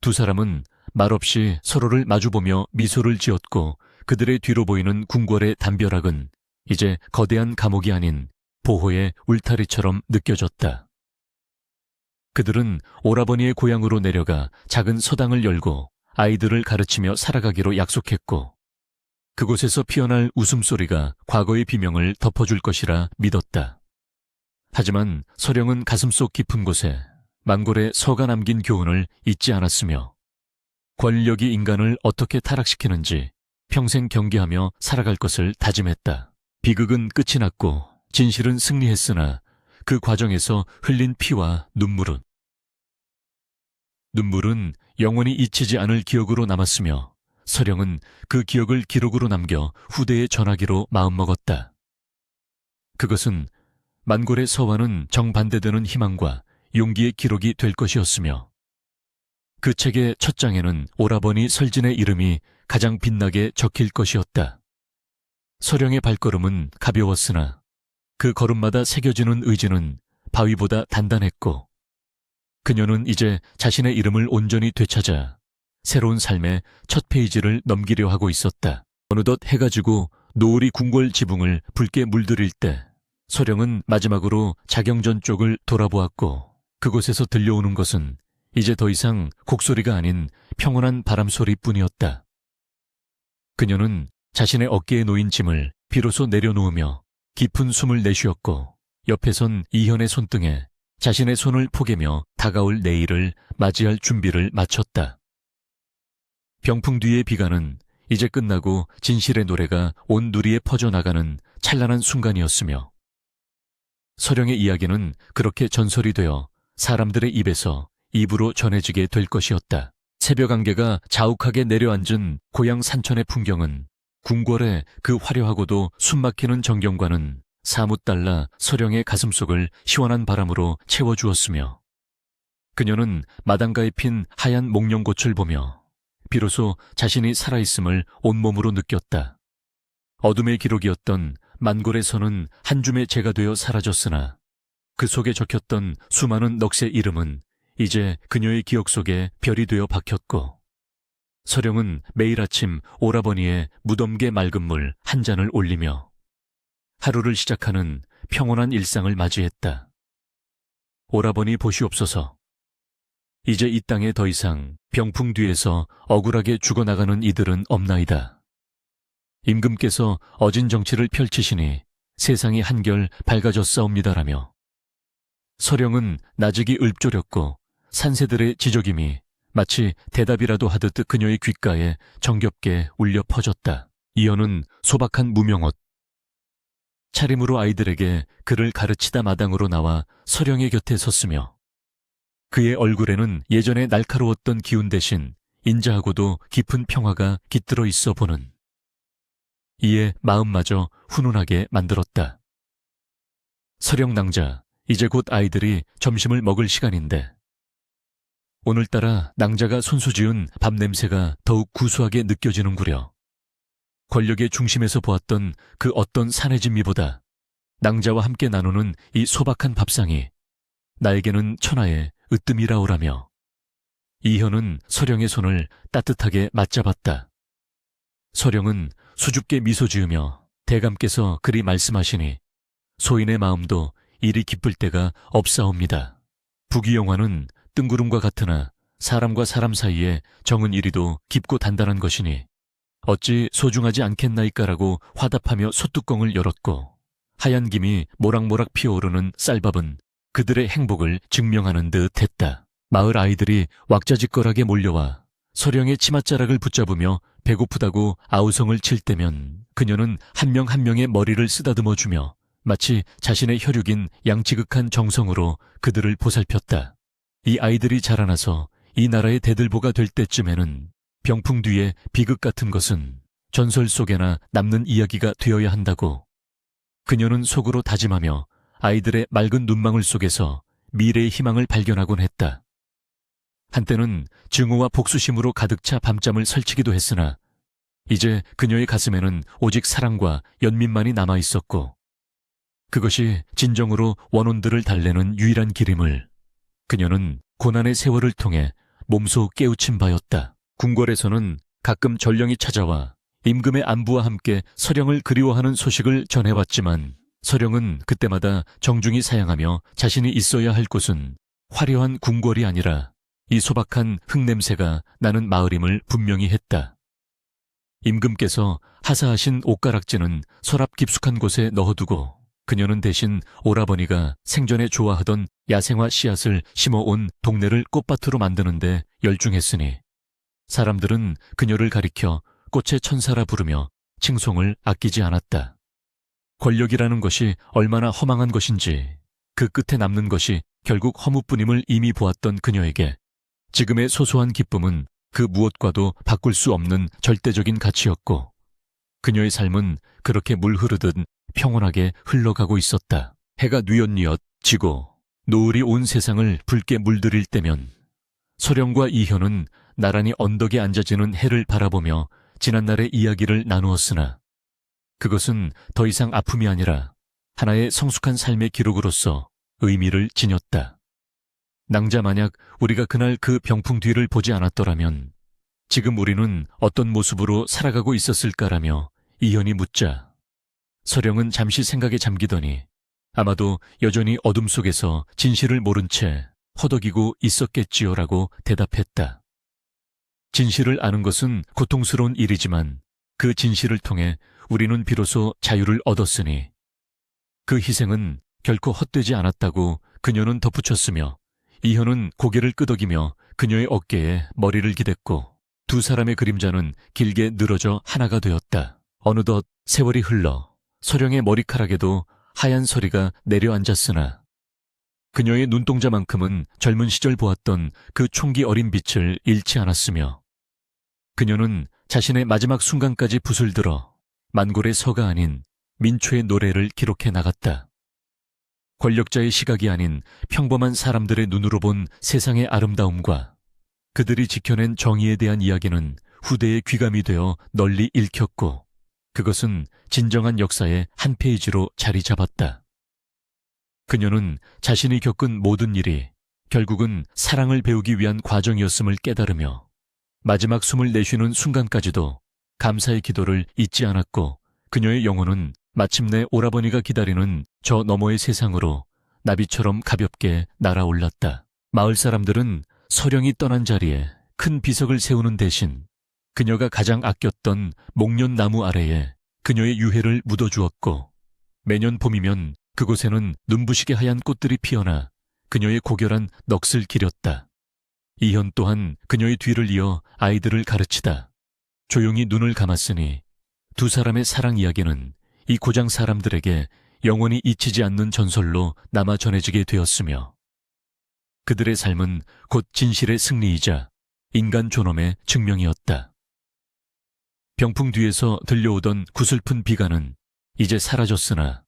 두 사람은 말없이 서로를 마주보며 미소를 지었고 그들의 뒤로 보이는 궁궐의 담벼락은 이제 거대한 감옥이 아닌 보호의 울타리처럼 느껴졌다. 그들은 오라버니의 고향으로 내려가 작은 서당을 열고 아이들을 가르치며 살아가기로 약속했고 그곳에서 피어날 웃음소리가 과거의 비명을 덮어줄 것이라 믿었다. 하지만 서령은 가슴속 깊은 곳에 만골의 서가 남긴 교훈을 잊지 않았으며 권력이 인간을 어떻게 타락시키는지 평생 경계하며 살아갈 것을 다짐했다. 비극은 끝이 났고 진실은 승리했으나 그 과정에서 흘린 피와 눈물은 영원히 잊히지 않을 기억으로 남았으며 서령은 그 기억을 기록으로 남겨 후대에 전하기로 마음먹었다. 그것은 만골의 서와는 정반대되는 희망과 용기의 기록이 될 것이었으며 그 책의 첫 장에는 오라버니 설진의 이름이 가장 빛나게 적힐 것이었다. 서령의 발걸음은 가벼웠으나 그 걸음마다 새겨지는 의지는 바위보다 단단했고 그녀는 이제 자신의 이름을 온전히 되찾아 새로운 삶의 첫 페이지를 넘기려 하고 있었다. 어느덧 해가 지고 노을이 궁궐 지붕을 붉게 물들일 때 서령은 마지막으로 자경전 쪽을 돌아보았고 그곳에서 들려오는 것은 이제 더 이상 곡소리가 아닌 평온한 바람소리뿐이었다. 그녀는 자신의 어깨에 놓인 짐을 비로소 내려놓으며 깊은 숨을 내쉬었고 옆에 선 이현의 손등에 자신의 손을 포개며 다가올 내일을 맞이할 준비를 마쳤다. 병풍 뒤의 비가는 이제 끝나고 진실의 노래가 온 누리에 퍼져나가는 찬란한 순간이었으며 서령의 이야기는 그렇게 전설이 되어 사람들의 입에서 입으로 전해지게 될 것이었다. 새벽 안개가 자욱하게 내려앉은 고향 산천의 풍경은 궁궐의 그 화려하고도 숨막히는 정경과는 사뭇 달라 서령의 가슴속을 시원한 바람으로 채워주었으며 그녀는 마당가에 핀 하얀 목련꽃을 보며 비로소 자신이 살아있음을 온몸으로 느꼈다. 어둠의 기록이었던 만골의 선은 한 줌의 재가 되어 사라졌으나 그 속에 적혔던 수많은 넋의 이름은 이제 그녀의 기억 속에 별이 되어 박혔고 서령은 매일 아침 오라버니의 무덤개 맑은 물 한 잔을 올리며 하루를 시작하는 평온한 일상을 맞이했다. 오라버니 보시옵소서. 이제 이 땅에 더 이상 병풍 뒤에서 억울하게 죽어나가는 이들은 없나이다. 임금께서 어진 정치를 펼치시니 세상이 한결 밝아졌사옵니다라며 서령은 나직이 읊조렸고 산새들의 지저김이 마치 대답이라도 하듯 그녀의 귓가에 정겹게 울려 퍼졌다. 이연은 소박한 무명옷, 차림으로 아이들에게 글을 가르치다 마당으로 나와 서령의 곁에 섰으며 그의 얼굴에는 예전에 날카로웠던 기운 대신 인자하고도 깊은 평화가 깃들어 있어 보는 이에 마음마저 훈훈하게 만들었다. 서령 낭자, 이제 곧 아이들이 점심을 먹을 시간인데 오늘따라 낭자가 손수지은 밥 냄새가 더욱 구수하게 느껴지는구려. 권력의 중심에서 보았던 그 어떤 사내진미보다 낭자와 함께 나누는 이 소박한 밥상이 나에게는 천하의 으뜸이라오라며 이현은 서령의 손을 따뜻하게 맞잡았다. 서령은 수줍게 미소 지으며 대감께서 그리 말씀하시니 소인의 마음도 이리 기쁠 때가 없사옵니다. 부귀영화는 뜬구름과 같으나 사람과 사람 사이에 정은 이리도 깊고 단단한 것이니 어찌 소중하지 않겠나이까라고 화답하며 솥뚜껑을 열었고 하얀 김이 모락모락 피어오르는 쌀밥은 그들의 행복을 증명하는 듯 했다. 마을 아이들이 왁자지껄하게 몰려와 서령의 치맛자락을 붙잡으며 배고프다고 아우성을 칠 때면 그녀는 한 명 한 명의 머리를 쓰다듬어 주며 마치 자신의 혈육인 양지극한 정성으로 그들을 보살폈다. 이 아이들이 자라나서 이 나라의 대들보가 될 때쯤에는 병풍 뒤에 비극 같은 것은 전설 속에나 남는 이야기가 되어야 한다고 그녀는 속으로 다짐하며 아이들의 맑은 눈망울 속에서 미래의 희망을 발견하곤 했다. 한때는 증오와 복수심으로 가득 차 밤잠을 설치기도 했으나 이제 그녀의 가슴에는 오직 사랑과 연민만이 남아있었고 그것이 진정으로 원혼들을 달래는 유일한 길임을 그녀는 고난의 세월을 통해 몸소 깨우친 바였다. 궁궐에서는 가끔 전령이 찾아와 임금의 안부와 함께 서령을 그리워하는 소식을 전해왔지만 서령은 그때마다 정중히 사양하며 자신이 있어야 할 곳은 화려한 궁궐이 아니라 이 소박한 흙냄새가 나는 마을임을 분명히 했다. 임금께서 하사하신 옷가락지는 서랍 깊숙한 곳에 넣어두고 그녀는 대신 오라버니가 생전에 좋아하던 야생화 씨앗을 심어온 동네를 꽃밭으로 만드는데 열중했으니 사람들은 그녀를 가리켜 꽃의 천사라 부르며 칭송을 아끼지 않았다. 권력이라는 것이 얼마나 허망한 것인지 그 끝에 남는 것이 결국 허무뿐임을 이미 보았던 그녀에게 지금의 소소한 기쁨은 그 무엇과도 바꿀 수 없는 절대적인 가치였고 그녀의 삶은 그렇게 물 흐르듯 평온하게 흘러가고 있었다. 해가 뉘엿뉘엿 지고 노을이 온 세상을 붉게 물들일 때면 서령과 이현은 나란히 언덕에 앉아지는 해를 바라보며 지난날의 이야기를 나누었으나 그것은 더 이상 아픔이 아니라 하나의 성숙한 삶의 기록으로서 의미를 지녔다. 낭자 만약 우리가 그날 그 병풍 뒤를 보지 않았더라면 지금 우리는 어떤 모습으로 살아가고 있었을까라며 이현이 묻자 서령은 잠시 생각에 잠기더니 아마도 여전히 어둠 속에서 진실을 모른 채 허덕이고 있었겠지요라고 대답했다. 진실을 아는 것은 고통스러운 일이지만 그 진실을 통해 우리는 비로소 자유를 얻었으니 그 희생은 결코 헛되지 않았다고 그녀는 덧붙였으며 이현은 고개를 끄덕이며 그녀의 어깨에 머리를 기댔고 두 사람의 그림자는 길게 늘어져 하나가 되었다. 어느덧 세월이 흘러 서령의 머리카락에도 하얀 서리가 내려앉았으나 그녀의 눈동자만큼은 젊은 시절 보았던 그 총기 어린 빛을 잃지 않았으며 그녀는 자신의 마지막 순간까지 붓을 들어 만골의 서가 아닌 민초의 노래를 기록해 나갔다. 권력자의 시각이 아닌 평범한 사람들의 눈으로 본 세상의 아름다움과 그들이 지켜낸 정의에 대한 이야기는 후대의 귀감이 되어 널리 읽혔고 그것은 진정한 역사의 한 페이지로 자리 잡았다. 그녀는 자신이 겪은 모든 일이 결국은 사랑을 배우기 위한 과정이었음을 깨달으며 마지막 숨을 내쉬는 순간까지도 감사의 기도를 잊지 않았고 그녀의 영혼은 마침내 오라버니가 기다리는 저 너머의 세상으로 나비처럼 가볍게 날아올랐다. 마을 사람들은 서령이 떠난 자리에 큰 비석을 세우는 대신 그녀가 가장 아꼈던 목련나무 아래에 그녀의 유해를 묻어주었고 매년 봄이면 그곳에는 눈부시게 하얀 꽃들이 피어나 그녀의 고결한 넋을 기렸다. 이현 또한 그녀의 뒤를 이어 아이들을 가르치다 조용히 눈을 감았으니 두 사람의 사랑 이야기는 이 고장 사람들에게 영원히 잊히지 않는 전설로 남아 전해지게 되었으며 그들의 삶은 곧 진실의 승리이자 인간 존엄의 증명이었다. 병풍 뒤에서 들려오던 구슬픈 비가는 이제 사라졌으나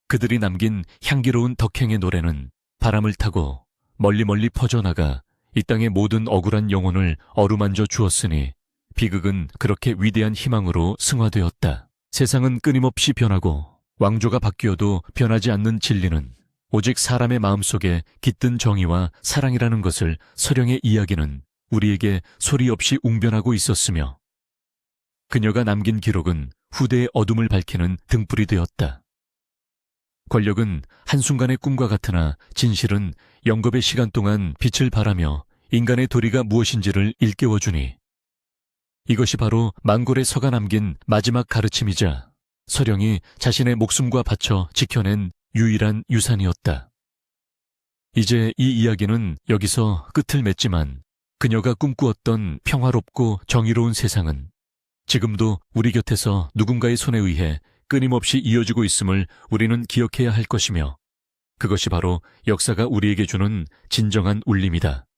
그들이 남긴 향기로운 덕행의 노래는 바람을 타고 멀리 퍼져나가 이 땅의 모든 억울한 영혼을 어루만져 주었으니 비극은 그렇게 위대한 희망으로 승화되었다. 세상은 끊임없이 변하고 왕조가 바뀌어도 변하지 않는 진리는 오직 사람의 마음속에 깃든 정의와 사랑이라는 것을 서령의 이야기는 우리에게 소리 없이 웅변하고 있었으며 그녀가 남긴 기록은 후대의 어둠을 밝히는 등불이 되었다. 권력은 한순간의 꿈과 같으나 진실은 영겁의 시간 동안 빛을 발하며 인간의 도리가 무엇인지를 일깨워주니 이것이 바로 망골의 서가 남긴 마지막 가르침이자 서령이 자신의 목숨과 바쳐 지켜낸 유일한 유산이었다. 이제 이 이야기는 여기서 끝을 맺지만 그녀가 꿈꾸었던 평화롭고 정의로운 세상은 지금도 우리 곁에서 누군가의 손에 의해 끊임없이 이어지고 있음을 우리는 기억해야 할 것이며 그것이 바로 역사가 우리에게 주는 진정한 울림이다.